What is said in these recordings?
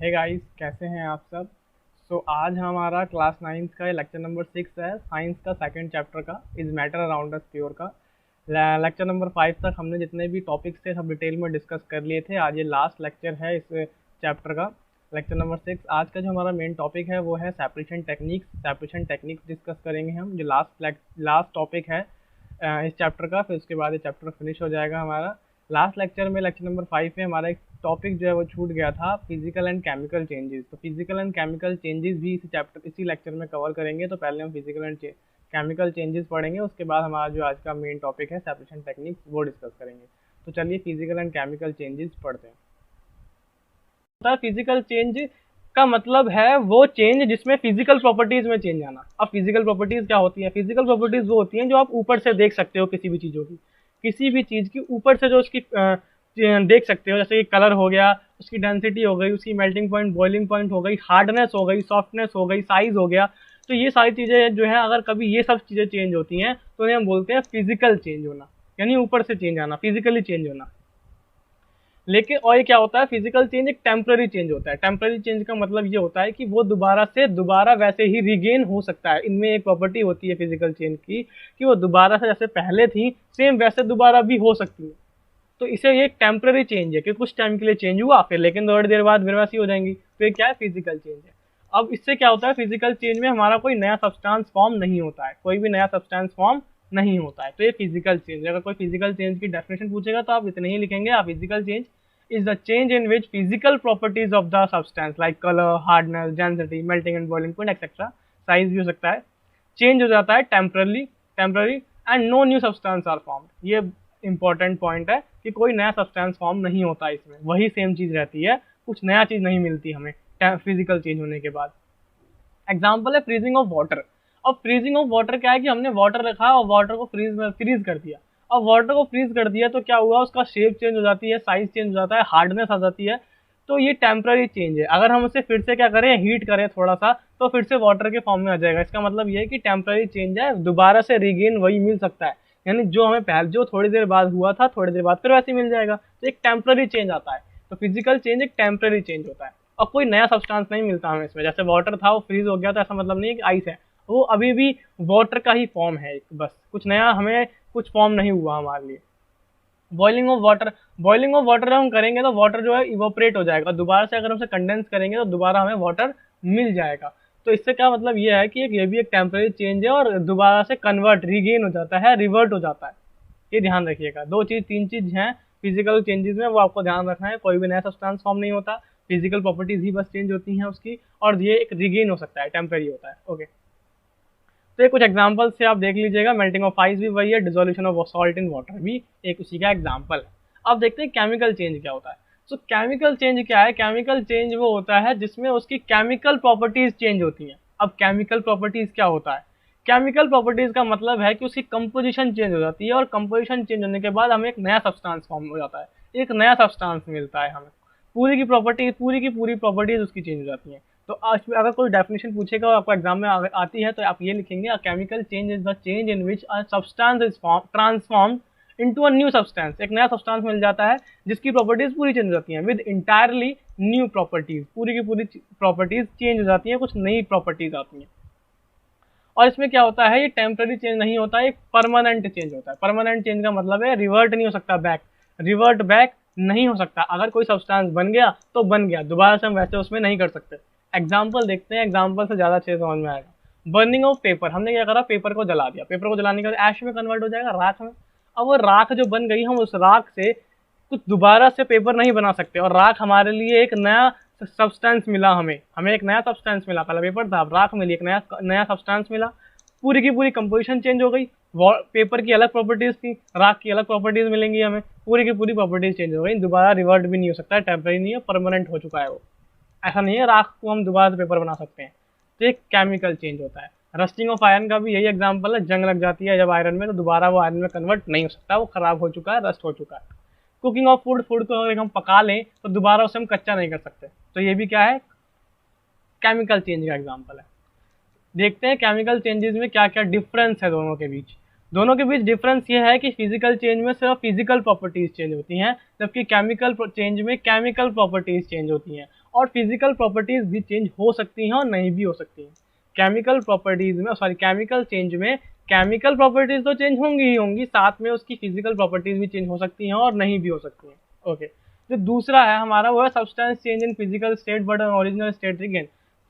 Hey guys, कैसे हैं आप सब। आज हमारा क्लास 9th का लेक्चर नंबर 6 है, साइंस का सेकंड चैप्टर का is matter around us pure का। लेक्चर नंबर 5 तक हमने जितने भी टॉपिक्स थे सब डिटेल में डिस्कस कर लिए थे। आज ये लास्ट लेक्चर है इस चैप्टर का, लेक्चर नंबर 6। आज का जो हमारा मेन टॉपिक है वो है सेपरेशन टेक्निक्स डिस्कस करेंगे हम, जो लास्ट टॉपिक है इस चैप्टर का। फिर उसके बाद ये चैप्टर फिनिश हो जाएगा हमारा। लास्ट लेक्चर में लेक्चर नंबर 5 में हमारा एक टॉपिक जो है वो छूट गया था, फिजिकल एंड केमिकल चेंजेस। तो फिजिकल एंड केमिकल चेंजेस भी इसी लेक्चर में कवर करेंगे। तो पहले हम फिजिकल एंड केमिकल चेंजेस पढ़ेंगे, उसके बाद हमारा जो आज का मेन टॉपिक है सेपरेशन टेक्निक्स वो डिस्कस करेंगे। तो चलिए फिजिकल एंड केमिकल चेंजेस पढ़ते हैं। फिजिकल चेंज का मतलब है वो चेंज जिसमें फिजिकल प्रॉपर्टीज में चेंज आना। अब फिजिकल प्रॉपर्टीज क्या होती है? फिजिकल प्रॉपर्टीज वो होती हैं जो आप ऊपर से देख सकते हो, किसी भी चीज़ की ऊपर से जो उसकी देख सकते हो। जैसे कि कलर हो गया, उसकी डेंसिटी हो गई, उसकी मेल्टिंग पॉइंट, बॉइलिंग पॉइंट हो गई, हार्डनेस हो गई, सॉफ्टनेस हो गई, साइज हो गया। तो ये सारी चीज़ें जो है, अगर कभी ये सब चीज़ें चेंज होती हैं तो इन्हें हम बोलते हैं फिजिकल चेंज होना, यानी ऊपर से चेंज आना, फिजिकली चेंज होना। लेकिन और ये क्या होता है? फिजिकल चेंज एक टेम्पररी चेंज होता है। टेम्पररी चेंज का मतलब ये होता है कि वो दोबारा वैसे ही रिगेन हो सकता है। इनमें एक प्रॉपर्टी होती है फिजिकल चेंज की कि वो दोबारा से जैसे पहले थी सेम वैसे दोबारा भी हो सकती है। तो इसे ये एक टेम्पररी चेंज है कि कुछ टाइम के लिए चेंज हुआ, फिर लेकिन थोड़ी देर बाद फिर वैसी हो जाएंगी। तो ये क्या है? फिजिकल चेंज है। अब इससे क्या होता है? फिजिकल चेंज में हमारा कोई नया सब्सटेंस फॉर्म नहीं होता है, कोई भी नया सब्सटेंस फॉर्म नहीं होता है। तो ये फिजिकल चेंज। अगर कोई फिजिकल चेंज की डेफिनेशन पूछेगा तो आप इतने ही लिखेंगे, आप physical change is the change in which physical properties of the substance like color, hardness, density, melting and boiling point etc. size भी हो सकता है, चेंज हो जाता है temporary and no new substance are formed. ये इंपॉर्टेंट पॉइंट है कि कोई नया सब्सटेंस फॉर्म नहीं होता इसमें, वही सेम चीज़ रहती है, कुछ नया चीज़ नहीं मिलती हमें फिजिकल चेंज होने के बाद। एग्जाम्पल है फ्रीजिंग ऑफ वाटर। अब फ्रीजिंग ऑफ वाटर क्या है कि हमने वाटर रखा और वाटर को फ्रीज कर दिया। अब वाटर को फ्रीज कर दिया तो क्या हुआ? उसका शेप चेंज हो जाती है, साइज चेंज हो जाता है, हार्डनेस आ जाती है। तो ये टेम्पररी चेंज है। अगर हम उसे फिर से क्या करें, हीट करें थोड़ा सा, तो फिर से वाटर के फॉर्म में आ जाएगा। इसका मतलब ये है कि टेम्पररी चेंज है, दोबारा से रिगेन वही मिल सकता है, यानी जो हमें पहले जो थोड़ी देर बाद हुआ था, थोड़ी देर बाद फिर वैसे मिल जाएगा। तो एक टेम्पररी चेंज आता है। तो फिजिकल चेंज एक टेम्पररी चेंज होता है और कोई नया सब्सटेंस नहीं मिलता हमें इसमें। जैसे वाटर था वो फ्रीज हो गया, तो ऐसा मतलब नहीं है कि आइस है, वो अभी भी वाटर का ही फॉर्म है, बस कुछ नया हमें कुछ फॉर्म नहीं हुआ हमारे लिए। बॉइलिंग ऑफ वाटर जब हम करेंगे तो वाटर जो है इवोपरेट हो जाएगा, दोबारा से अगर हम उसे कंडेंस करेंगे तो दोबारा हमें वाटर मिल जाएगा। तो इससे क्या मतलब ये है कि ये भी एक टेम्पररी चेंज है और दोबारा से रिगेन हो जाता है, रिवर्ट हो जाता है। ये ध्यान रखिएगा। तीन चीज हैं फिजिकल चेंजेस में, वो आपको ध्यान रखना है। कोई भी नया सब्सटेंस फॉर्म नहीं होता, फिजिकल प्रॉपर्टीज ही बस चेंज होती हैं उसकी, और ये एक रिगेन हो सकता है, टेम्पररी होता है। ओके, तो ये कुछ एग्जांपल से आप देख लीजिएगा। मेल्टिंग ऑफ आइस भी वही है, dissolution of salt in water भी एक उसी का एग्जांपल है। अब देखते हैं केमिकल चेंज क्या होता है। सो केमिकल चेंज क्या है? केमिकल चेंज वो होता है जिसमें उसकी केमिकल प्रॉपर्टीज चेंज होती हैं। अब केमिकल प्रॉपर्टीज क्या होता है? केमिकल प्रॉपर्टीज का मतलब है कि उसकी कंपोजिशन चेंज हो जाती है और कंपोजिशन चेंज होने के बाद हमें एक नया सब्सटेंस फॉर्म हो जाता है, एक नया सब्सटेंस मिलता है हमें। पूरी की पूरी प्रॉपर्टीज उसकी चेंज हो जाती हैं। तो अगर कोई डेफिनेशन पूछेगा और आपको एग्जाम में आती है तो आप ये लिखेंगे, a chemical change is the change in which a substance is transformed into a new substance. एक नया सब्सटेंस मिल जाता है जिसकी प्रॉपर्टीज पूरी चेंज हो जाती हैं विद इंटायरली न्यू प्रॉपर्टीज। पूरी की पूरी प्रॉपर्टीज चेंज हो जाती हैं, कुछ नई प्रॉपर्टीज आती हैं। और इसमें क्या होता है, ये टेम्पररी चेंज नहीं होता है, एक परमानेंट चेंज होता है। परमानेंट चेंज का मतलब है रिवर्ट नहीं हो सकता बैक, रिवर्ट बैक नहीं हो सकता। अगर कोई सब्सटेंस बन गया तो बन गया, दोबारा से हम वैसे उसमें नहीं कर सकते। एग्जाम्पल देखते हैं, एग्जाम्पल से ज़्यादा अच्छे समझ में आएगा। बर्निंग ऑफ पेपर, हमने क्या करा, पेपर को जला दिया। पेपर को जलाने के बाद ऐश में कन्वर्ट हो जाएगा, राख में। अब वो राख जो बन गई, हम उस राख से कुछ दोबारा से पेपर नहीं बना सकते, और राख हमारे लिए एक नया सब्सटेंस मिला। हमें एक नया सब्सटेंस मिला, पहले पेपर था, अब राख मिली, एक नया सब्सटेंस मिला। पूरी की पूरी कंपोजिशन चेंज हो गई। पेपर की अलग प्रॉपर्टीज थी, राख की अलग प्रॉपर्टीज मिलेंगी हमें, पूरी की पूरी प्रॉपर्टीज चेंज हो गई। दोबारा रिवर्ट भी नहीं हो सकता है, टेम्पररी नहीं है, परमानेंट हो चुका है वो। ऐसा नहीं है राख को हम दोबारा से पेपर बना सकते हैं। तो एक केमिकल चेंज होता है। रस्टिंग ऑफ आयरन का भी यही एग्जाम्पल है। जंग लग जाती है जब आयरन में, तो दोबारा वो आयरन में कन्वर्ट नहीं हो सकता, वो खराब हो चुका है, रस्ट हो चुका है। कुकिंग ऑफ फूड को अगर हम पका लें तो दोबारा उसे हम कच्चा नहीं कर सकते। तो ये भी क्या है, केमिकल चेंज का एग्जाम्पल है। देखते हैं केमिकल चेंजेस में क्या क्या डिफरेंस है दोनों के बीच डिफरेंस ये है कि फिजिकल चेंज में सिर्फ फिजिकल प्रॉपर्टीज चेंज होती हैं, जबकि केमिकल चेंज में केमिकल प्रॉपर्टीज चेंज होती हैं। और फिजिकल प्रॉपर्टीज भी चेंज हो सकती हैं और नहीं भी हो सकती हैं। केमिकल प्रॉपर्टीज में केमिकल चेंज में केमिकल प्रॉपर्टीज तो चेंज होंगी ही होंगी, साथ में उसकी फिजिकल प्रॉपर्टीज भी चेंज हो सकती हैं और नहीं भी हो सकती हैं। ओके, जो दूसरा है हमारा वो है substance change in physical state but original state regain.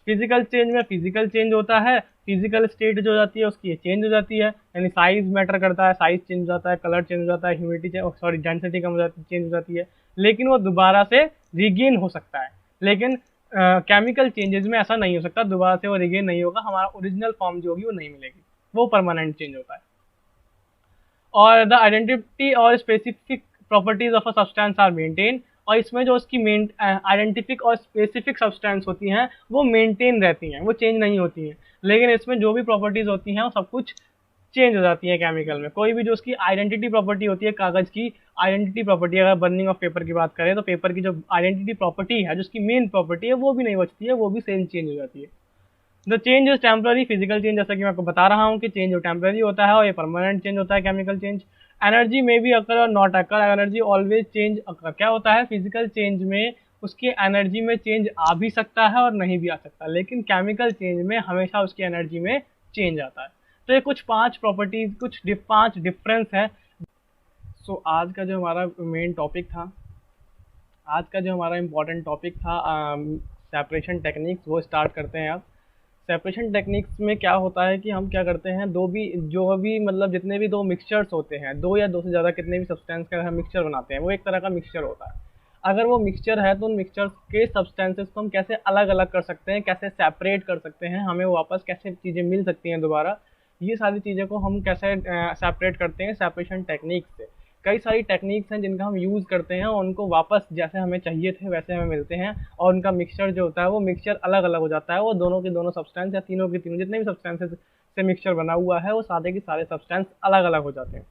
Physical change में फिजिकल चेंज होता है, फिजिकल स्टेट जो जाती है उसकी चेंज हो जाती है, यानी साइज मैटर करता है, साइज चेंज हो जाता है, कलर चेंज हो जाता है, ह्यूमिडिटी डेंसिटी कम हो जाती है, चेंज हो जाती है, लेकिन वो दोबारा से रिगेन हो सकता है। लेकिन केमिकल चेंजेस में ऐसा नहीं हो सकता, दोबारा से वो रिगेन नहीं होगा, हमारा ओरिजिनल फॉर्म जो होगी वो नहीं मिलेगी, वो परमानेंट चेंज होता है। और द आइडेंटिटी और specific properties of a substance are maintain, और इसमें जो उसकी आइडेंटिफिक और स्पेसिफिक सब्सटेंस होती हैं वो मेंटेन रहती हैं, वो चेंज नहीं होती हैं। लेकिन इसमें जो भी प्रॉपर्टीज होती हैं वो सब कुछ चेंज हो जाती है केमिकल में। कोई भी जो उसकी आइडेंटिटी प्रॉपर्टी होती है, कागज की आइडेंटिटी प्रॉपर्टी, अगर बर्निंग ऑफ पेपर की बात करें तो पेपर की जो आइडेंटिटी प्रॉपर्टी है, जो उसकी मेन प्रॉपर्टी है, वो भी नहीं बचती है, वो भी सेम चेंज हो जाती है। The change is temporary, physical change जैसा कि मैं आपको बता रहा हूँ कि चेंज टेम्पररी होता है और ये परमानेंट चेंज होता है केमिकल चेंज। एनर्जी में भी अकर और not occur, energy always change occur. क्या होता है, फिजिकल चेंज में उसकी एनर्जी में चेंज आ भी सकता है और नहीं भी आ सकता, लेकिन केमिकल चेंज में हमेशा उसकी एनर्जी में चेंज आता है। तो ये कुछ 5 प्रॉपर्टीज, कुछ 5 डिफरेंस है। सो आज का जो हमारा मेन टॉपिक था, आज का जो हमारा इम्पोर्टेंट टॉपिक था सेपरेशन टेक्निक्स, वो स्टार्ट करते हैं अब। सेपरेशन टेक्निक्स में क्या होता है कि हम क्या करते हैं, जो भी मतलब जितने भी 2 मिक्सचर्स होते हैं, 2 या 2 से ज़्यादा कितने भी सब्सटेंस का हम मिक्सचर बनाते हैं, वो एक तरह का मिक्सचर होता है। अगर वो मिक्सचर है तो उन मिक्सचर्स के सब्सटेंसेस को हम कैसे अलग अलग कर सकते हैं, कैसे सेपरेट कर सकते हैं, हमें वापस कैसे चीज़ें मिल सकती हैं दोबारा, ये सारी चीज़ों को हम कैसे सेपरेट करते हैं सेपरेशन टेक्निक से। कई सारी टेक्निक्स हैं जिनका हम यूज़ करते हैं और उनको वापस जैसे हमें चाहिए थे वैसे हमें मिलते हैं, और उनका मिक्सचर जो होता है वो मिक्सचर अलग अलग हो जाता है। वो दोनों के दोनों सब्सटेंस या तीनों के तीनों जितने भी सब्सटेंसेस से मिक्सचर बना हुआ है वो सारे के सारे सब्सटेंस अलग अलग हो जाते हैं।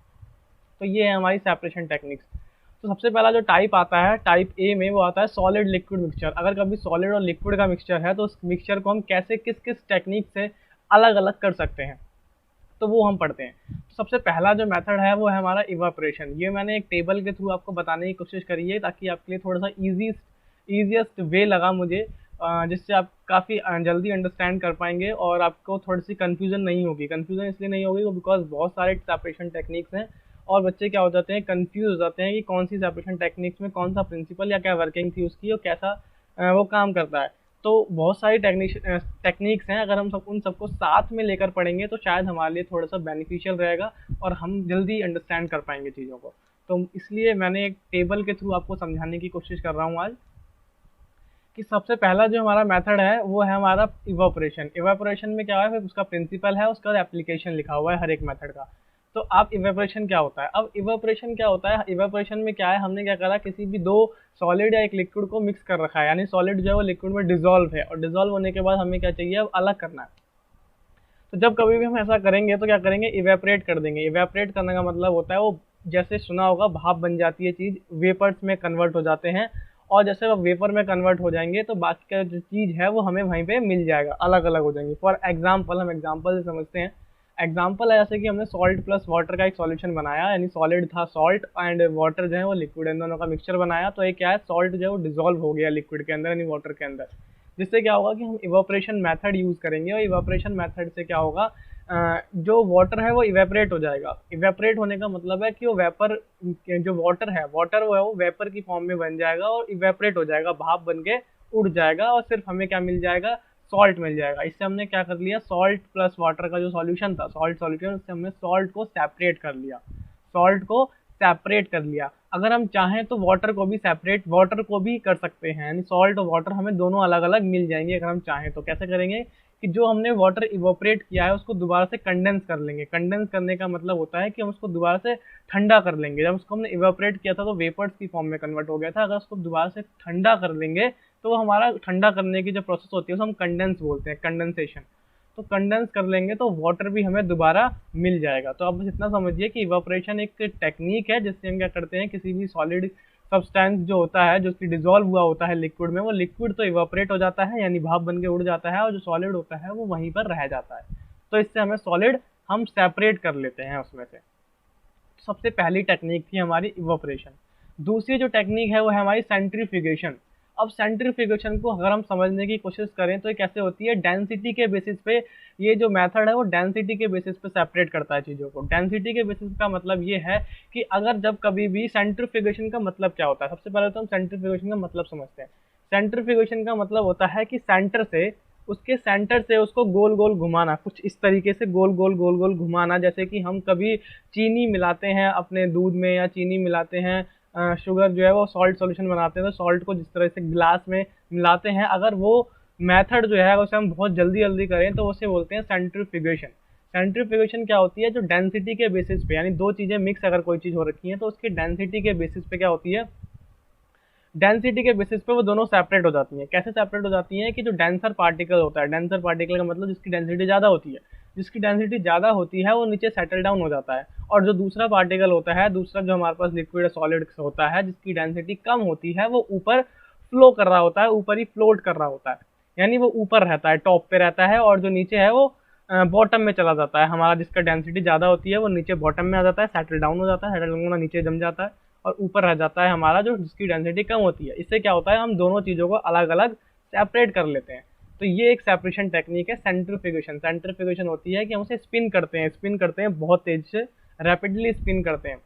तो ये है हमारी सेपरेशन टेक्निक्स। तो सबसे पहला जो टाइप आता है, टाइप ए में, वो आता है सॉलिड लिक्विड मिक्सचर। अगर कभी सॉलिड और लिक्विड का मिक्सचर है तो उस मिक्सचर को हम कैसे किस किस टेक्निक से अलग अलग कर सकते हैं, तो वो हम पढ़ते हैं। तो सबसे पहला जो मेथड है वो है हमारा इवापोरेशन। ये मैंने एक टेबल के थ्रू आपको बताने की कोशिश करी है ताकि आपके लिए थोड़ा सा ईजीएस्ट वे लगा मुझे, जिससे आप काफ़ी जल्दी अंडरस्टैंड कर पाएंगे और आपको थोड़ी सी कन्फ्यूज़न नहीं होगी। कन्फ्यूज़न इसलिए नहीं होगी बिकॉज बहुत सारे सेपरेशन टेक्निक्स हैं और बच्चे क्या हो जाते हैं, कन्फ्यूज हो जाते हैं कि कौन सी सेपरेशन टेक्निक्स में कौन सा प्रिंसिपल या क्या वर्किंग थी उसकी और कैसा वो काम करता है। तो बहुत सारी टेक्निक्स हैं, अगर हम सब उन सबको साथ में लेकर पढ़ेंगे तो शायद हमारे लिए थोड़ा सा बेनिफिशियल रहेगा और हम जल्दी अंडरस्टैंड कर पाएंगे चीज़ों को। तो इसलिए मैंने एक टेबल के थ्रू आपको समझाने की कोशिश कर रहा हूँ आज कि सबसे पहला जो हमारा मेथड है वो है हमारा इवापोरेशन। इवापोरेशन में क्या है, फिर उसका प्रिंसिपल है, उसका एप्लीकेशन लिखा हुआ है हर एक मेथड का। तो अब इवेपोरेशन क्या होता है, अब इवेपोरेशन क्या होता है, इवेपोरेशन में क्या है, हमने क्या करा, किसी भी 2 सॉलिड या एक लिक्विड को मिक्स कर रखा है, यानी सॉलिड जो है वो लिक्विड में डिजोल्व है और डिजोल्व होने के बाद हमें क्या चाहिए, अब अलग करना है। तो जब कभी भी हम ऐसा करेंगे तो क्या करेंगे, इवेपोरेट कर देंगे। इवेपोरेट करने का मतलब होता है वो, जैसे सुना होगा, भाप बन जाती है चीज़, वेपर्स में कन्वर्ट हो जाते हैं, और जैसे वो वेपर में कन्वर्ट हो जाएंगे तो बाकी का जो चीज़ है वो हमें वहीं पे मिल जाएगा, अलग अलग हो जाएंगी। फॉर एग्जाम्पल, हम एग्जाम्पल से समझते हैं। एग्जाम्पल है जैसे कि हमने सॉल्ट प्लस वाटर का एक सॉल्यूशन बनाया, यानी सॉलिड था सॉल्ट एंड वाटर जो है वो लिक्विड, इन दोनों का मिक्सचर बनाया। तो ये क्या है, सॉल्ट जो है वो डिजोल्व हो गया लिक्विड के अंदर यानी वाटर के अंदर, जिससे क्या होगा कि हम इवापोरेशन मेथड यूज़ करेंगे और इवापोरेशन मेथड से क्या होगा, जो वाटर है वो इवेपोरेट हो जाएगा। इवेपोरेट होने का मतलब है कि वो वेपर, जो वाटर है वो वेपर की फॉर्म में बन जाएगा और इवेपोरेट हो जाएगा, भाप बन के उड़ जाएगा और सिर्फ हमें क्या मिल जाएगा, सॉल्ट मिल जाएगा। इससे हमने क्या कर लिया, सॉल्ट प्लस वाटर का जो सॉल्यूशन था, सॉल्ट सॉल्यूशन, उससे हमने सॉल्ट को सेपरेट कर लिया, सॉल्ट को सेपरेट कर लिया। अगर हम चाहें तो वाटर को भी कर सकते हैं, यानी सॉल्ट और वाटर हमें दोनों अलग अलग मिल जाएंगे अगर हम चाहें तो। कैसे करेंगे कि जो हमने वाटर इवोपरेट किया है उसको दोबारा से कंडेंस कर लेंगे। कंडेंस करने का मतलब होता है कि हम उसको दोबारा से ठंडा कर लेंगे। जब उसको हमने इवोपरेट किया था तो वेपर्स की फॉर्म में कन्वर्ट हो गया था, अगर उसको दोबारा से ठंडा कर लेंगे तो वो हमारा ठंडा करने की जो प्रोसेस होती है उसको हम कंडेंस बोलते हैं, कंडेंसेशन। तो कंडेंस कर लेंगे तो वाटर भी हमें दोबारा मिल जाएगा। तो अब बस इतना समझिए कि इवापोरेशन एक टेक्निक है जिससे हम क्या करते हैं, किसी भी सॉलिड सब्सटेंस जो होता है, जो कि डिजोल्व हुआ होता है लिक्विड में, वो लिक्विड तो इवापोरेट हो जाता है यानी भाप बन के उड़ जाता है, और जो सॉलिड होता है वो वहीं पर रह जाता है। तो इससे हमें सॉलिड हम सेपरेट कर लेते हैं उसमें से। सबसे पहली टेक्निक थी हमारी इवापोरेशन। दूसरी जो टेक्निक है वो है हमारी सेंट्रीफ्यूगेशन। अब सेंट्रीफ्यूगेशन को अगर हम समझने की कोशिश करें तो ये कैसे होती है, डेंसिटी के बेसिस पे ये जो मेथड है वो डेंसिटी के बेसिस पे सेपरेट करता है चीज़ों को। डेंसिटी के बेसिस का मतलब ये है कि अगर जब कभी भी सेंट्रीफ्यूगेशन का मतलब क्या होता है, सबसे पहले तो हम सेंट्रीफ्यूगेशन का मतलब समझते हैं। सेंट्रीफ्यूगेशन का मतलब होता है कि सेंटर से उसको गोल गोल घुमाना, कुछ इस तरीके से गोल गोल घुमाना। जैसे कि हम कभी चीनी मिलाते हैं अपने दूध में, या चीनी मिलाते हैं शुगर जो है वो सॉल्ट सॉल्यूशन बनाते हैं, तो सॉल्ट को जिस तरह से ग्लास में मिलाते हैं, अगर वो मेथड जो है उसे हम बहुत जल्दी जल्दी करें तो उसे बोलते हैं सेंट्रीफ्यूगेशन। सेंट्रीफ्यूगेशन क्या होती है, जो डेंसिटी के बेसिस पे, यानी दो चीज़ें मिक्स अगर कोई चीज़ हो रखी है तो उसकी डेंसिटी के बेसिस पे क्या होती है, डेंसिटी के बेसिस पे वो दोनों सेपरेट हो जाती हैं। कैसे सेपरेट हो जाती हैं कि जो डेंसर पार्टिकल होता है, डेंसर पार्टिकल का मतलब जिसकी डेंसिटी ज़्यादा होती है, जिसकी डेंसिटी ज़्यादा होती है वो नीचे सेटल डाउन हो जाता है, और जो दूसरा पार्टिकल होता है, दूसरा जो हमारे पास लिक्विड सॉलिड होता है जिसकी डेंसिटी कम होती है, वो ऊपर फ्लो कर रहा होता है, ऊपर ही फ्लोट कर रहा होता है, यानी वो ऊपर रहता है, टॉप पे रहता है, और जो नीचे है वो बॉटम में चला जाता है। हमारा जिसका डेंसिटी ज़्यादा होती है वो नीचे बॉटम में आ जाता है, सेटल डाउन हो जाता है, सेटल डाउन होना नीचे जम जाता है, और ऊपर रह जाता है हमारा जो जिसकी डेंसिटी कम होती है। इससे क्या होता है, हम दोनों चीज़ों को अलग अलग सेपरेट कर लेते हैं। तो ये एक सेपरेशन टेक्निक है सेंट्रीफ्यूगेशन। सेंट्रीफ्यूगेशन होती है कि हम उसे स्पिन करते हैं बहुत तेज से, रैपिडली स्पिन करते हैं,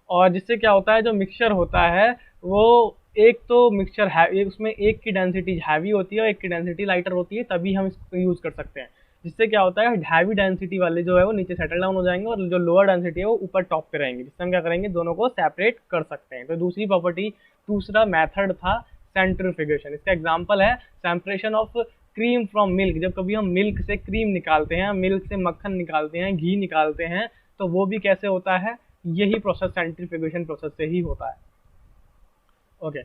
और जिससे क्या होता है, जो मिक्सचर होता है वो एक तो मिक्सचर है, उसमें एक की डेंसिटी हैवी होती है और एक की डेंसिटी लाइटर होती है, तभी हम इसको यूज़ कर सकते हैं। जिससे क्या होता है, हैवी डेंसिटी वाले जो है वो नीचे सेटल डाउन हो जाएंगे, और जो लोअर डेंसिटी है वो ऊपर टॉप पे रहेंगे, जिससे हम क्या करेंगे, दोनों को सेपरेट कर सकते हैं। तो दूसरा मेथड था सेंट्रीफ्यूगेशन। इसका एग्जांपल है separation of cream from milk. जब कभी हम मिल्क से क्रीम निकालते हैं, मिल्क से मक्खन निकालते हैं, घी निकालते हैं, तो वो भी कैसे होता है, यही प्रोसेस सेंट्रीफ्यूगेशन प्रोसेस से ही होता है। ओके,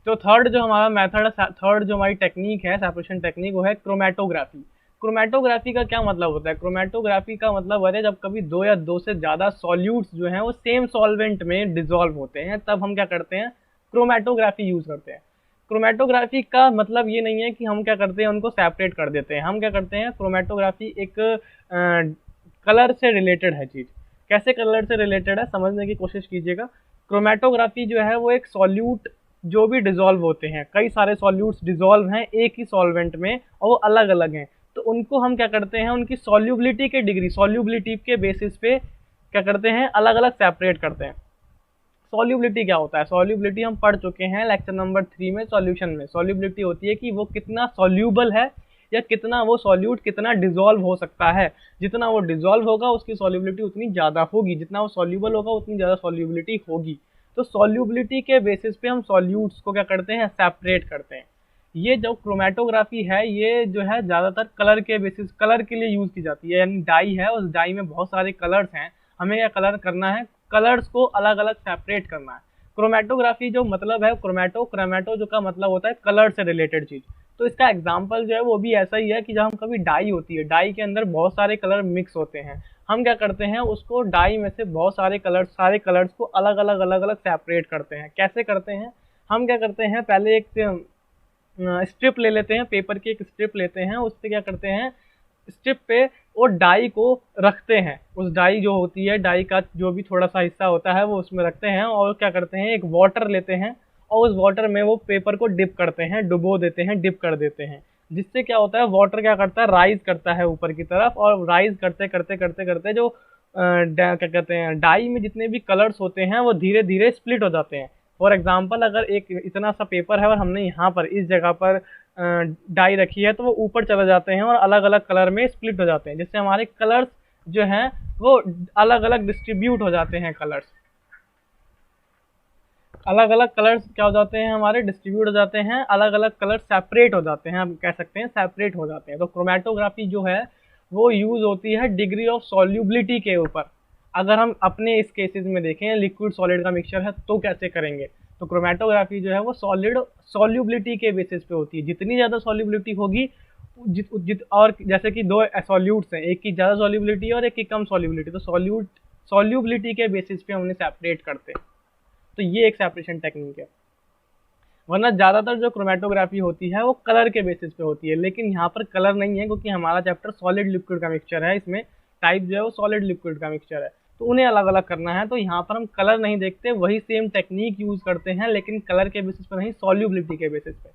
तो थर्ड जो हमारा मेथड है, थर्ड जो हमारी टेक्निक है सेपरेशन टेक्निक, वो है क्रोमेटोग्राफी। क्रोमेटोग्राफी का क्या मतलब होता है, क्रोमेटोग्राफी का मतलब है जब कभी दो या दो से ज़्यादा सॉल्यूट्स जो हैं वो सेम सॉल्वेंट में डिजोल्व होते हैं, तब हम क्या करते हैं, क्रोमेटोग्राफी यूज़ करते हैं। क्रोमेटोग्राफी का मतलब ये नहीं है कि हम क्या करते हैं, उनको सेपरेट कर देते हैं। हम क्या करते हैं, क्रोमेटोग्राफी एक कलर से रिलेटेड है चीज़। कैसे कलर से रिलेटेड है, समझने की कोशिश कीजिएगा। क्रोमेटोग्राफी जो है वो एक सॉल्यूट जो भी डिजोल्व होते हैं, कई सारे सॉल्यूट्स डिजोल्व हैं एक ही सॉल्वेंट में और वो अलग अलग हैं, तो उनको हम क्या करते हैं, उनकी सॉल्युबिलिटी के डिग्री, सॉल्युबिलिटी के बेसिस पे क्या करते हैं, अलग अलग सेपरेट करते हैं। सॉल्युबिलिटी क्या होता है, सॉल्युबिलिटी हम पढ़ चुके हैं लेक्चर नंबर 3 में, सॉल्यूशन में। सॉल्युबिलिटी होती है कि वो कितना सॉल्यूबल है, या कितना वो सॉल्यूट कितना डिजोल्व हो सकता है। जितना वो डिजोल्व होगा उसकी सॉल्युबिलिटी उतनी ज़्यादा होगी, जितना वो सॉल्यूबल होगा उतनी ज़्यादा सॉल्युबिलिटी होगी। तो सॉल्युबिलिटी के बेसिस पे हम सॉल्यूट्स को क्या करते हैं, सेपरेट करते हैं। ये जो क्रोमेटोग्राफी है, ये जो है ज़्यादातर कलर के बेसिस, कलर के लिए यूज़ की जाती है। यानी डाई है, उस डाई में बहुत सारे कलर्स हैं, हमें क्या कलर करना है, कलर्स को अलग अलग सेपरेट करना है। क्रोमेटोग्राफी जो मतलब है, क्रोमेटो जो का मतलब होता है कलर से रिलेटेड चीज़। तो इसका एग्जाम्पल जो है वो भी ऐसा ही है कि जब हम कभी डाई होती है, डाई के अंदर बहुत सारे कलर मिक्स होते हैं, हम क्या करते हैं, उसको डाई में से बहुत सारे कलर्स को अलग अलग सेपरेट करते हैं। कैसे करते हैं, हम क्या करते हैं, पहले एक स्ट्रिप ले लेते हैं, पेपर की एक स्ट्रिप लेते हैं, उससे क्या करते हैं, स्ट्रिप पे वो डाई को रखते हैं। उस डाई जो होती है, डाई का जो भी थोड़ा सा हिस्सा होता है वो उसमें रखते हैं, और क्या करते हैं, एक वाटर लेते हैं और उस वाटर में वो पेपर को डिप करते हैं, डुबो देते हैं, डिप कर देते हैं। जिससे क्या होता है, वाटर क्या करता है, राइज करता है ऊपर की तरफ, और राइज करते करते करते करते जो क्या कहते हैं, डाई में जितने भी कलर्स होते हैं वो धीरे धीरे स्प्लिट हो जाते हैं। फॉर एग्जाम्पल, अगर एक इतना सा पेपर है और हमने यहाँ पर इस जगह पर डाई रखी है, तो वो ऊपर चले जाते हैं और अलग अलग कलर में स्प्लिट हो जाते हैं, जिससे हमारे कलर्स जो हैं वो अलग अलग डिस्ट्रीब्यूट हो जाते हैं। कलर्स अलग अलग कलर्स क्या हो जाते हैं, हमारे डिस्ट्रीब्यूट हो जाते हैं, अलग अलग कलर्स सेपरेट हो जाते हैं, हम कह सकते हैं सेपरेट हो जाते हैं। तो क्रोमेटोग्राफी जो है वो यूज़ होती है डिग्री ऑफ सॉल्युबिलिटी के ऊपर। अगर हम अपने इस केसेस में देखें, लिक्विड सॉलिड का मिक्सचर है तो कैसे करेंगे, तो क्रोमेटोग्राफी जो है वो सॉल्युबिलिटी के बेसिस पे होती है। जितनी ज़्यादा सॉल्युबिलिटी होगी, और जैसे कि दो सॉल्यूट्स हैं, एक की ज़्यादा सॉल्युबिलिटी और एक की कम सॉल्युबिलिटी, तो सॉल्युबिलिटी के बेसिस पे हम उन्हें सेपरेट करते हैं। तो ये एक सेपरेशन टेक्निक है। वरना ज़्यादातर जो क्रोमेटोग्राफी होती है वो कलर के बेसिस पे होती है, लेकिन यहाँ पर कलर नहीं है क्योंकि हमारा चैप्टर सॉलिड लिक्विड का मिक्सचर है, इसमें टाइप जो है वो सॉलिड लिक्विड का मिक्सचर है। तो उन्हें अलग अलग करना है। तो यहाँ पर हम कलर नहीं देखते, वही सेम टेक्निक यूज़ करते हैं, लेकिन कलर के बेसिस पर नहीं, सॉल्युबिलिटी के बेसिस पे,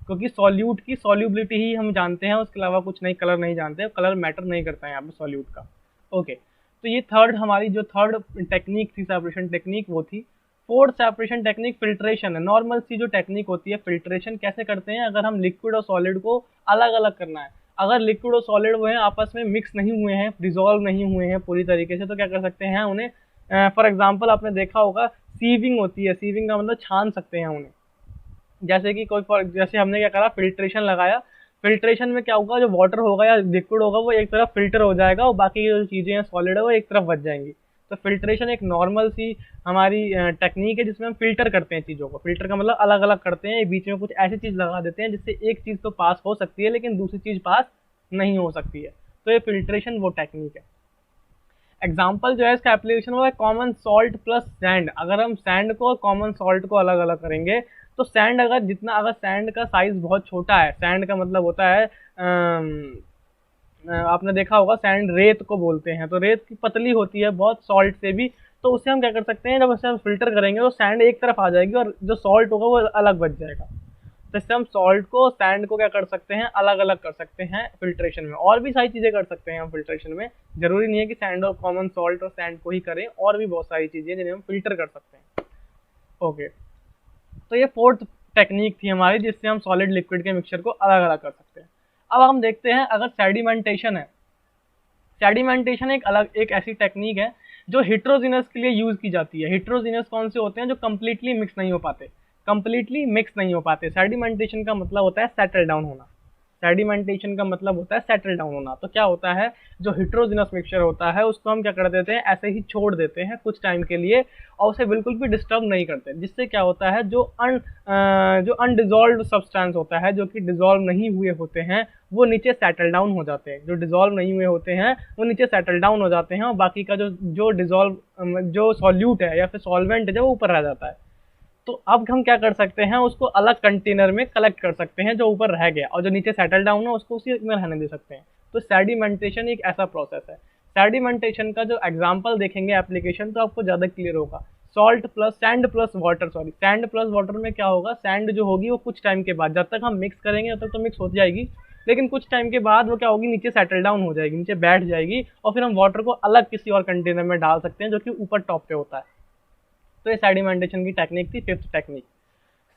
क्योंकि सॉल्यूट की सॉल्युबिलिटी ही हम जानते हैं, उसके अलावा कुछ नहीं, कलर नहीं जानते, कलर मैटर नहीं करता है यहाँ पे सॉल्यूट का। ओके, तो ये थर्ड हमारी जो थर्ड टेक्निक थी सेपरेशन टेक्निक वो थी। फोर्थ सेपरेशन टेक्निक फिल्ट्रेशन है। नॉर्मल सी जो टेक्निक होती है फिल्ट्रेशन कैसे करते हैं, अगर हम लिक्विड और सॉलिड को अलग अलग करना है, अगर लिक्विड और सॉलिड वो है आपस में मिक्स नहीं हुए हैं, डिजोल्व नहीं हुए हैं पूरी तरीके से, तो क्या कर सकते हैं उन्हें, फॉर एग्जाम्पल आपने देखा होगा सीविंग होती है, सीविंग का मतलब छान सकते हैं उन्हें। जैसे कि जैसे हमने क्या करा, फिल्ट्रेशन लगाया, फिल्ट्रेशन में क्या होगा, जो वाटर होगा या लिक्विड होगा वो एक तरफ फिल्टर हो जाएगा और बाकी जो चीज़ें हैं सॉलिड है वो एक तरफ बच जाएंगी। तो फिल्ट्रेशन एक नॉर्मल सी हमारी टेक्निक है जिसमें हम फिल्टर करते हैं चीज़ों को। फिल्टर का मतलब अलग अलग करते हैं, बीच में कुछ ऐसी चीज़ लगा देते हैं जिससे एक चीज़ तो पास हो सकती है लेकिन दूसरी चीज़ पास नहीं हो सकती है। तो ये फिल्ट्रेशन वो टेक्निक है। एग्जाम्पल जो है इसका एप्लीकेशन वो है कॉमन सॉल्ट प्लस सैंड। अगर हम सैंड को और कॉमन सॉल्ट को अलग अलग करेंगे तो सैंड अगर सैंड का साइज बहुत छोटा है, सैंड का मतलब होता है आपने देखा होगा सैंड रेत को बोलते हैं, तो रेत की पतली होती है बहुत सॉल्ट से भी, तो उससे हम क्या कर सकते हैं, जब उसे हम फिल्टर करेंगे तो सैंड एक तरफ आ जाएगी और जो सॉल्ट होगा वो अलग बच जाएगा। तो इससे हम सॉल्ट को सैंड को क्या कर सकते हैं, अलग अलग कर सकते हैं फिल्ट्रेशन में। और भी सारी चीज़ें कर सकते हैं हम फिल्ट्रेशन में, जरूरी नहीं है कि सैंड और कॉमन सॉल्ट और सैंड को ही करें, और भी बहुत सारी चीज़ें जिन्हें हम फिल्टर कर सकते हैं। ओके, तो ये फोर्थ टेक्निक थी हमारी जिससे हम सॉलिड लिक्विड के मिक्सचर को अलग अलग कर सकते हैं। अब हम देखते हैं अगर सेडिमेंटेशन है। सेडिमेंटेशन एक ऐसी टेक्निक है जो हिट्रोजिनस के लिए यूज की जाती है। हिट्रोजिनस कौन से होते हैं, जो कंप्लीटली मिक्स नहीं हो पाते, कंप्लीटली मिक्स नहीं हो पाते। सेडिमेंटेशन का मतलब होता है सेटल डाउन होना, सेडिमेंटेशन का मतलब होता है सेटल डाउन होना। तो क्या होता है, जो हिट्रोजिनस मिक्सचर होता है उसको हम क्या कर देते हैं, ऐसे ही छोड़ देते हैं कुछ टाइम के लिए और उसे बिल्कुल भी डिस्टर्ब नहीं करते, जिससे क्या होता है जो अनडिजॉल्व सब्सटेंस होता है, जो कि डिजॉल्व नहीं हुए होते हैं, वो नीचे सेटल डाउन हो जाते हैं। जो डिजॉल्व नहीं हुए होते हैं वो नीचे सेटल डाउन हो जाते हैं और बाकी का जो सॉल्यूट है या फिर सॉल्वेंट है वो ऊपर रह जाता है। तो अब हम क्या कर सकते हैं, उसको अलग कंटेनर में कलेक्ट कर सकते हैं जो ऊपर रह गया, और जो नीचे सेटल डाउन है उसको उसी में रहने दे सकते हैं। तो सेडिमेंटेशन एक ऐसा प्रोसेस है। सेडिमेंटेशन का जो एग्जांपल देखेंगे एप्लीकेशन तो आपको ज़्यादा क्लियर होगा। सैंड प्लस वाटर में क्या होगा, सैंड जो होगी वो कुछ टाइम के बाद, जब तक हम मिक्स करेंगे तब तक तो मिक्स हो जाएगी, लेकिन कुछ टाइम के बाद वो क्या होगी, नीचे सेटल डाउन हो जाएगी, नीचे बैठ जाएगी, और फिर हम वाटर को अलग किसी और कंटेनर में डाल सकते हैं जो कि ऊपर टॉप पे होता है। तो ये सेडिमेंटेशन की टेक्निक थी, fifth technique.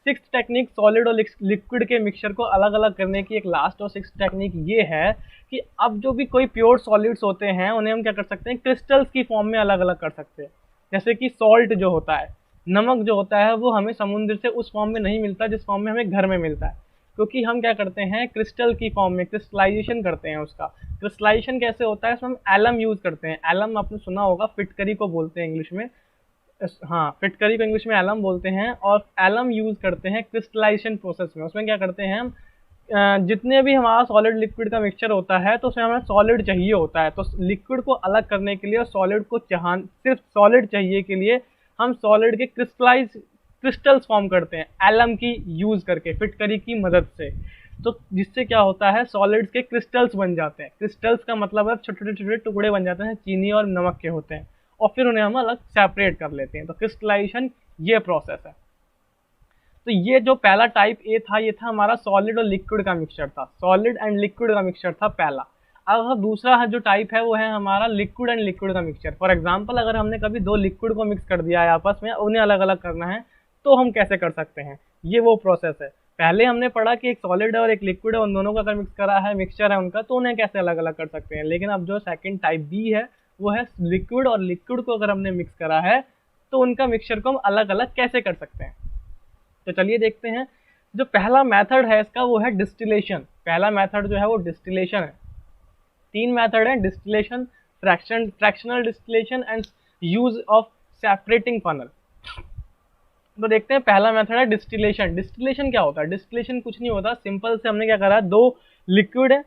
Sixth technique solid और लिक्विड के मिक्सचर को अलग अलग करने की एक लास्ट और सिक्स्थ टेक्निक ये है कि अब जो भी कोई प्योर सॉलिड्स होते हैं उन्हें हम क्या कर सकते हैं, क्रिस्टल्स की फॉर्म में अलग अलग कर सकते हैं। जैसे कि सॉल्ट जो होता है, नमक जो होता है, वो हमें समुद्र से उस फॉर्म में नहीं मिलता जिस फॉर्म में हमें घर में मिलता है, क्योंकि हम क्या करते हैं, क्रिस्टल की फॉर्म में क्रिस्टलाइजेशन करते हैं उसका। क्रिस्टलाइजेशन कैसे होता है, इसमें हम एलम यूज करते हैं। एलम आपने सुना होगा, फिटकरी को बोलते हैं इंग्लिश में, हाँ फिटकरी को इंग्लिश में एलम बोलते हैं, और एलम यूज करते हैं क्रिस्टलाइजेशन प्रोसेस में। उसमें क्या करते हैं हम, जितने भी हमारा सॉलिड लिक्विड का मिक्सचर होता है तो उसमें हमें सॉलिड चाहिए होता है, तो लिक्विड को अलग करने के लिए और सॉलिड को सिर्फ सॉलिड चाहिए के लिए हम सॉलिड के क्रिस्टल्स फॉर्म करते हैं एलम की यूज करके, फिटकरी की मदद से। तो जिससे क्या होता है, सॉलिड्स के क्रिस्टल्स बन जाते हैं। क्रिस्टल्स का मतलब है छोटे छोटे टुकड़े बन जाते हैं, चीनी और नमक के होते हैं, और फिर उन्हें हम अलग सेपरेट कर लेते हैं। तो क्रिस्टलाइजेशन ये प्रोसेस है। तो ये जो पहला टाइप ए था, ये था हमारा सॉलिड और लिक्विड का मिक्सचर था, सॉलिड एंड लिक्विड का मिक्सचर था पहला। अब दूसरा जो टाइप है वो है हमारा लिक्विड एंड लिक्विड का मिक्सचर। फॉर एग्जांपल अगर हमने कभी दो लिक्विड को मिक्स कर दिया है आपस में, उन्हें अलग अलग करना है, तो हम कैसे कर सकते हैं, ये वो प्रोसेस है। पहले हमने पढ़ा कि एक सॉलिड है और एक लिक्विड है, उन दोनों का अगर मिक्स करा है, मिक्सचर है उनका, तो उन्हें कैसे अलग अलग कर सकते हैं। लेकिन अब जो सेकेंड टाइप बी है वो है लिक्विड और लिक्विड को अगर हमने मिक्स करा है तो उनका मिक्सचर को हम अलग अलग कैसे कर सकते हैं। तो चलिए देखते हैं। जो पहला मेथड है इसका वो है डिस्टिलेशन। पहला मेथड जो है वो डिस्टिलेशन है। तीन मेथड है, distillation, fractional distillation and use of separating funnel. तो देखते हैं, पहला मेथड है डिस्टिलेशन। डिस्टिलेशन क्या होता है, डिस्टिलेशन कुछ नहीं होता, सिंपल से हमने क्या करा, दो लिक्विड है,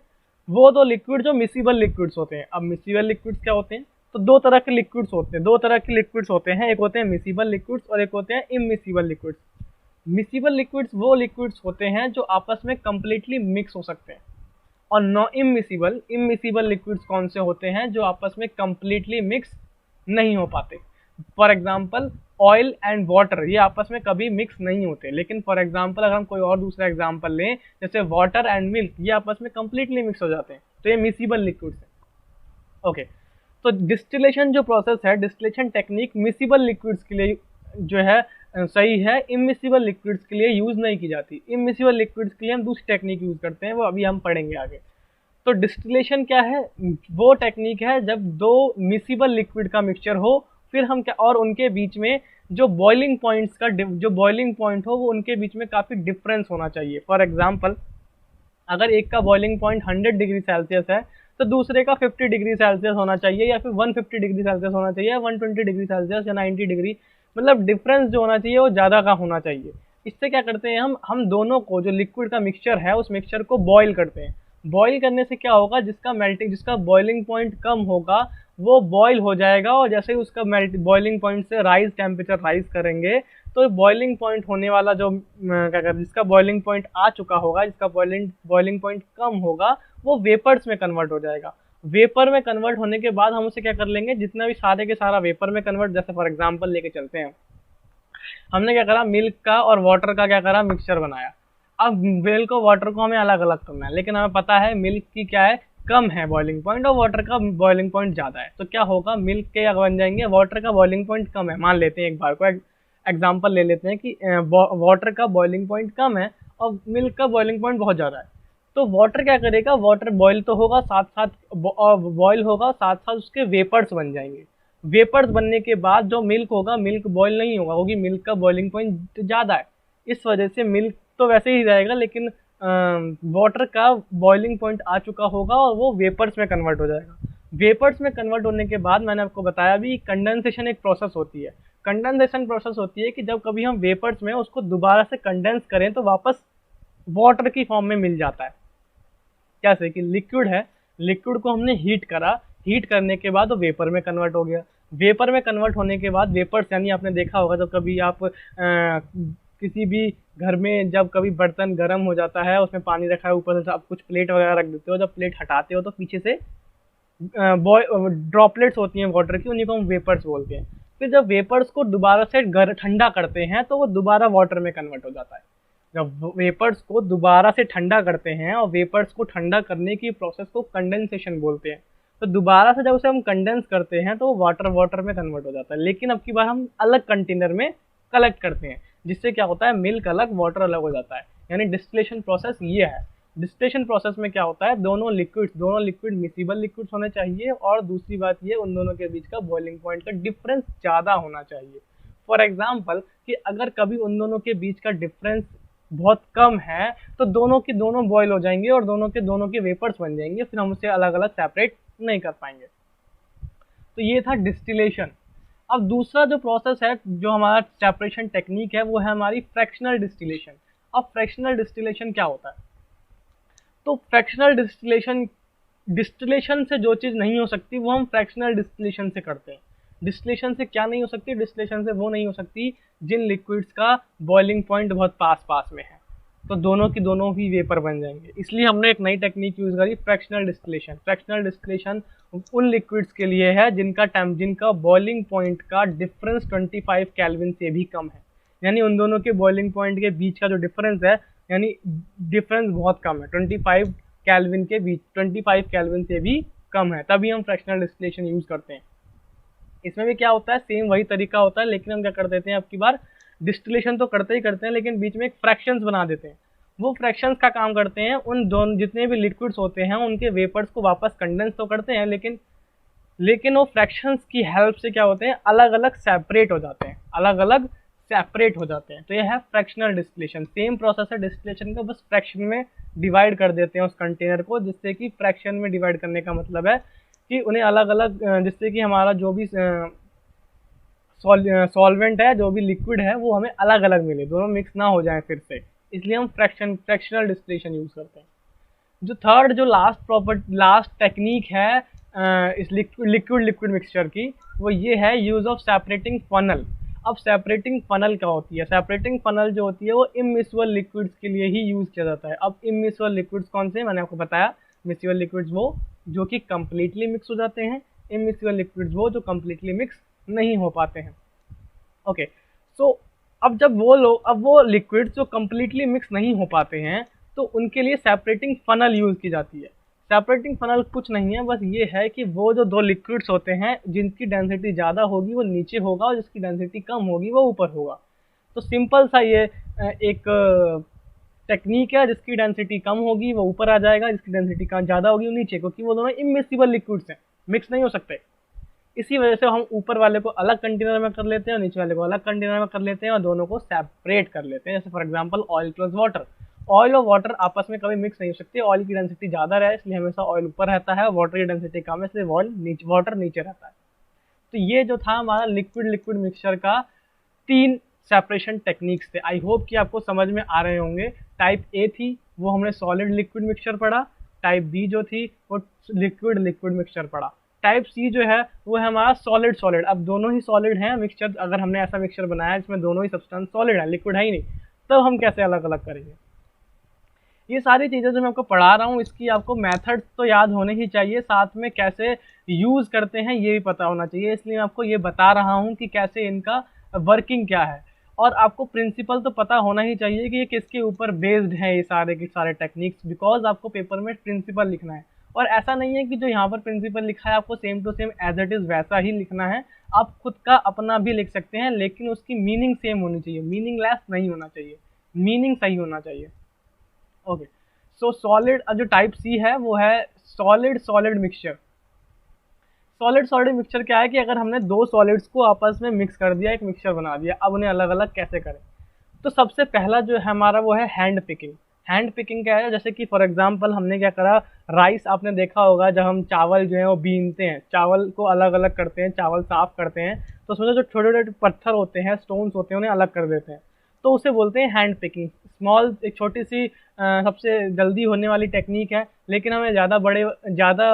वो दो लिक्विड जो मिसिबल लिक्विड्स होते हैं। अब मिसिबल लिक्विड्स क्या होते हैं, तो दो तरह के लिक्विड्स होते हैं, दो तरह के लिक्विड्स होते हैं, एक होते हैं मिसिबल लिक्विड्स और एक होते हैं इमिसिबल लिक्विड्स। मिसिबल लिक्विड्स वो लिक्विड्स होते हैं जो आपस में कंप्लीटली मिक्स हो सकते हैं, और इमिसिबल लिक्विड्स कौन से होते हैं, जो आपस में कंप्लीटली मिक्स नहीं हो पाते। For example oil and water ये आपस में कभी मिक्स नहीं होते, लेकिन फॉर एग्जाम्पल अगर हम कोई और दूसरा एग्जाम्पल लें जैसे वाटर एंड मिल्क, ये आपस में कंप्लीटली मिक्स हो जाते हैं, तो ये मिसिबल लिक्विड्स है। ओके, तो डिस्टिलेशन जो प्रोसेस है, डिस्टिलेशन टेक्निक मिसिबल लिक्विड्स के लिए जो है सही है, इमिसिबल लिक्विड्स के लिए यूज़ नहीं की जाती। इमिसिबल लिक्विड्स के लिए हम दूसरी टेक्निक यूज़ करते हैं, वो अभी हम पढ़ेंगे आगे। तो डिस्टिलेशन क्या है, वो टेक्निक है जब दो मिसिबल लिक्विड का मिक्सचर हो, फिर हम क्या, और उनके बीच में जो बॉइलिंग पॉइंट्स का जो बॉइलिंग पॉइंट हो वो उनके बीच में काफ़ी डिफरेंस होना चाहिए। फॉर एग्जांपल अगर एक का बॉइलिंग पॉइंट 100 डिग्री सेल्सियस है तो दूसरे का 50 डिग्री सेल्सियस होना चाहिए, या फिर 150 डिग्री सेल्सियस होना चाहिए, या 120 डिग्री सेल्सियस, या 90 डिग्री, मतलब डिफरेंस जो होना चाहिए वो ज़्यादा का होना चाहिए। इससे क्या करते हैं हम दोनों को, जो लिक्विड का मिक्सचर है उस मिक्सचर को बॉईल करते हैं। बॉईल करने से क्या होगा, जिसका बॉइलिंग पॉइंट कम होगा वो बॉईल हो जाएगा, और जैसे ही उसका बॉइलिंग पॉइंट से टेम्परेचर राइज करेंगे तो बॉइलिंग पॉइंट होने वाला जो क्या कहते हैं, जिसका बॉइलिंग पॉइंट आ चुका होगा, जिसका बॉइलिंग पॉइंट कम होगा, वो वेपर्स में कन्वर्ट हो जाएगा। वेपर में कन्वर्ट होने के बाद हम उसे क्या कर लेंगे, जितना भी सारे के सारा वेपर में कन्वर्ट, जैसे फॉर एग्जांपल लेके चलते हैं, हमने क्या करा, मिल्क का और वाटर का क्या करा, मिक्सचर बनाया। अब मिल्क और वाटर को हमें अलग अलग करना है, लेकिन हमें पता है मिल्क की क्या है, कम है बॉइलिंग पॉइंट, और वाटर का बॉइलिंग पॉइंट ज़्यादा है। तो क्या होगा, मिल्क के बन जाएंगे, वाटर का बॉइलिंग पॉइंट कम है, मान लेते हैं एक बार को एग्जाम्पल ले लेते हैं कि वाटर का बॉइलिंग पॉइंट कम है और मिल्क का बॉइलिंग पॉइंट बहुत ज़्यादा है। तो वाटर क्या करेगा, वाटर बॉयल तो होगा, साथ साथ बॉयल होगा, साथ साथ उसके वेपर्स बन जाएंगे। वेपर्स बनने के बाद जो मिल्क होगा, मिल्क बॉयल नहीं होगा, क्योंकि मिल्क का बॉइलिंग पॉइंट ज़्यादा है। इस वजह से मिल्क तो वैसे ही रहेगा, लेकिन वाटर का बॉइलिंग पॉइंट आ चुका होगा और वो वेपर्स में कन्वर्ट हो जाएगा। वेपर्स में कन्वर्ट होने के बाद मैंने आपको बताया भी, कंडेंसेशन एक प्रोसेस होती है। कंडेंसेशन प्रोसेस होती है कि जब कभी हम वेपर्स में उसको दोबारा से कंडेंस करें तो वापस वाटर की फॉर्म में मिल जाता है। कैसे कि लिक्विड है, लिक्विड को हमने हीट करा, हीट करने के बाद वो वेपर में कन्वर्ट हो गया। वेपर में कन्वर्ट होने के बाद वेपर्स, यानी आपने देखा होगा जब कभी आप किसी भी घर में जब कभी बर्तन गर्म हो जाता है, उसमें पानी रखा है, ऊपर से आप कुछ प्लेट वगैरह रख देते हो, जब प्लेट हटाते हो तो पीछे से ड्रॉपलेट्स होती हैं वाटर की, उन्हीं को हम वेपर्स बोलते हैं। फिर जब वेपर्स को दोबारा से ठंडा करते हैं तो वो दोबारा वाटर में कन्वर्ट हो जाता है। जब वेपर्स को दोबारा से ठंडा करते हैं, और वेपर्स को ठंडा करने की प्रोसेस को कंडेंसेशन बोलते हैं, तो दोबारा से जब उसे हम कंडेंस करते हैं तो वो वाटर में कन्वर्ट हो जाता है। लेकिन अब की बार हम अलग कंटेनर में कलेक्ट करते हैं, जिससे क्या होता है, मिल्क अलग वाटर अलग हो जाता है। यानी डिस्टिलेशन प्रोसेस ये है। डिस्टिलेशन प्रोसेस में क्या होता है, दोनों लिक्विड मिसिबल लिक्विड्स होने चाहिए, और दूसरी बात ये, उन दोनों के बीच का बॉइलिंग पॉइंट का डिफरेंस ज़्यादा होना चाहिए। फॉर एग्जाम्पल कि अगर कभी उन दोनों के बीच का डिफरेंस बहुत कम है तो दोनों के दोनों बॉयल हो जाएंगे और दोनों के वेपर्स बन जाएंगे, फिर हम उसे अलग अलग सेपरेट नहीं कर पाएंगे। तो ये था डिस्टिलेशन। अब दूसरा जो प्रोसेस है, जो हमारा सेपरेशन टेक्निक है, वो है हमारी फ्रैक्शनल डिस्टिलेशन। अब फ्रैक्शनल डिस्टिलेशन क्या होता है, तो फ्रैक्शनल डिस्टिलेशन से जो चीज़ नहीं हो सकती वो हम फ्रैक्शनल डिस्टिलेशन से करते हैं। डिस्टिलेशन से क्या नहीं हो सकती, डिस्टिलेशन से वो नहीं हो सकती जिन लिक्विड्स का बॉइलिंग पॉइंट बहुत पास पास में है, तो दोनों की दोनों ही वेपर बन जाएंगे। इसलिए हमने एक नई टेक्निक यूज़ करी, फ्रैक्शनल डिस्टिलेशन। फ्रैक्शनल डिस्टिलेशन उन लिक्विड्स के लिए है जिनका बॉइलिंग पॉइंट का डिफरेंस 25 केल्विन से भी कम है। यानी उन दोनों के बॉइलिंग पॉइंट के बीच का जो डिफरेंस है, यानी डिफरेंस बहुत कम है, 25 केल्विन के बीच, 25 केल्विन से भी कम है, तभी हम फ्रैक्शनल डिस्टिलेशन यूज़ करते हैं। इसमें भी क्या होता है, सेम वही तरीका होता है, लेकिन हम क्या कर देते हैं, अब की बार डिस्टिलेशन तो करते ही करते हैं, लेकिन बीच में एक फ्रैक्शंस बना देते हैं। वो फ्रैक्शंस का काम करते हैं, उन दोनों जितने भी लिक्विड्स होते हैं उनके वेपर्स को वापस कंडेंस तो करते हैं, लेकिन वो फ्रैक्शंस की हेल्प से क्या होते हैं, अलग अलग सेपरेट हो जाते हैं, तो ये है फ्रैक्शनल डिस्टिलेशन। सेम प्रोसेस है डिस्टिलेशन का, बस फ्रैक्शन में डिवाइड कर देते हैं उस कंटेनर को, जिससे कि फ्रैक्शन में डिवाइड करने का मतलब है कि उन्हें अलग अलग, जिससे कि हमारा जो भी सॉल्वेंट है, जो भी लिक्विड है, वो हमें अलग अलग मिले, दोनों मिक्स ना हो जाए फिर से, इसलिए हम फ्रैक्शनल डिस्टिलेशन यूज़ करते हैं। जो थर्ड, जो लास्ट टेक्निक है इस लिक्विड मिक्सचर की, वो ये है यूज़ ऑफ सेपरेटिंग फनल। अब सेपरेटिंग फनल क्या होती है, सेपरेटिंग फनल जो होती है वो इमिसिबल लिक्विड्स के लिए ही यूज़ किया जाता है। अब इमिसिबल लिक्विड्स कौन से, मैंने आपको बताया, मिसिबल लिक्विड्स वो जो कि कम्प्लीटली मिक्स हो जाते हैं, इमिसिबल लिक्विड्स वो जो कम्प्लीटली मिक्स नहीं हो पाते हैं। ओके, सो अब वो लिक्विड्स जो कम्प्लीटली मिक्स नहीं हो पाते हैं तो उनके लिए सेपरेटिंग फनल यूज़ की जाती है। सेपरेटिंग फनल कुछ नहीं है, बस ये है कि वो जो दो लिक्विड्स होते हैं जिनकी डेंसिटी ज़्यादा होगी वो नीचे होगा और जिसकी डेंसिटी कम होगी वो ऊपर होगा। तो सिंपल सा ये एक टेक्निक है, जिसकी डेंसिटी कम होगी वो ऊपर आ जाएगा, जिसकी डेंसिटी कम ज़्यादा होगी वो नीचे, क्योंकि वो दोनों इमिसिबल लिक्विड्स हैं, मिक्स नहीं हो सकते। इसी वजह से हम ऊपर वाले को अलग कंटेनर में कर लेते हैं और नीचे वाले को अलग कंटेनर में कर लेते हैं और दोनों को सेपरेट कर लेते हैं। जैसे for example oil plus water, oil और वाटर आपस में कभी मिक्स नहीं हो सकते। ऑयल की डेंसिटी ज़्यादा रहे इसलिए हमेशा ऑयल ऊपर रहता है, वाटर की डेंसिटी कम है इसलिए वाटर नीचे रहता है। तो ये जो था हमारा लिक्विड लिक्विड मिक्सचर का 3 सेपरेशन टेक्निक्स थे। आई होप कि आपको समझ में आ रहे होंगे। टाइप ए थी वो हमने सॉलिड लिक्विड मिक्सचर पढ़ा, टाइप बी जो थी वो लिक्विड लिक्विड मिक्सचर पढ़ा, टाइप सी जो है वो है हमारा सॉलिड सॉलिड। अब दोनों ही सॉलिड हैं मिक्सचर, अगर हमने ऐसा मिक्सचर बनाया जिसमें दोनों ही सब्सटेंस सॉलिड है, लिक्विड है ही नहीं, तो हम कैसे अलग अलग करेंगे। ये सारी चीज़ें जो मैं आपको पढ़ा रहा हूँ इसकी आपको मेथड्स तो याद होने ही चाहिए, साथ में कैसे यूज़ करते हैं ये भी पता होना चाहिए। इसलिए मैं आपको ये बता रहा हूँ कि कैसे इनका वर्किंग क्या है, और आपको प्रिंसिपल तो पता होना ही चाहिए कि ये किसके ऊपर बेस्ड है ये सारे के सारे टेक्निक्स, बिकॉज आपको पेपर में प्रिंसिपल लिखना है। और ऐसा नहीं है कि जो यहाँ पर प्रिंसिपल लिखा है आपको same to same as it is वैसा ही लिखना है, आप खुद का अपना भी लिख सकते हैं, लेकिन उसकी मीनिंग सेम होनी चाहिए, मीनिंगलेस नहीं होना चाहिए, मीनिंग सही होना चाहिए। ओके, सो सॉलिड जो टाइप सी है वो है solid solid mixture. Solid solid mixture क्या है कि अगर हमने दो सॉलिड्स को आपस में मिक्स कर दिया, एक मिक्सचर बना दिया, अब उन्हें अलग अलग कैसे करें। तो सबसे पहला जो है हमारा वो है हैंड पिकिंग। हैंड पिकिंग क्या है, जैसे कि फॉर एग्जांपल हमने क्या करा, राइस आपने देखा होगा जब हम चावल जो है वो बीनते हैं, चावल को अलग अलग करते हैं, चावल साफ करते हैं, तो उसमें जो छोटे छोटे पत्थर होते हैं, स्टोन्स होते हैं, उन्हें अलग कर देते हैं, तो उसे बोलते हैं हैंड पिकिंग। स्मॉल एक छोटी सी सबसे जल्दी होने वाली टेक्निक है, लेकिन हमें ज़्यादा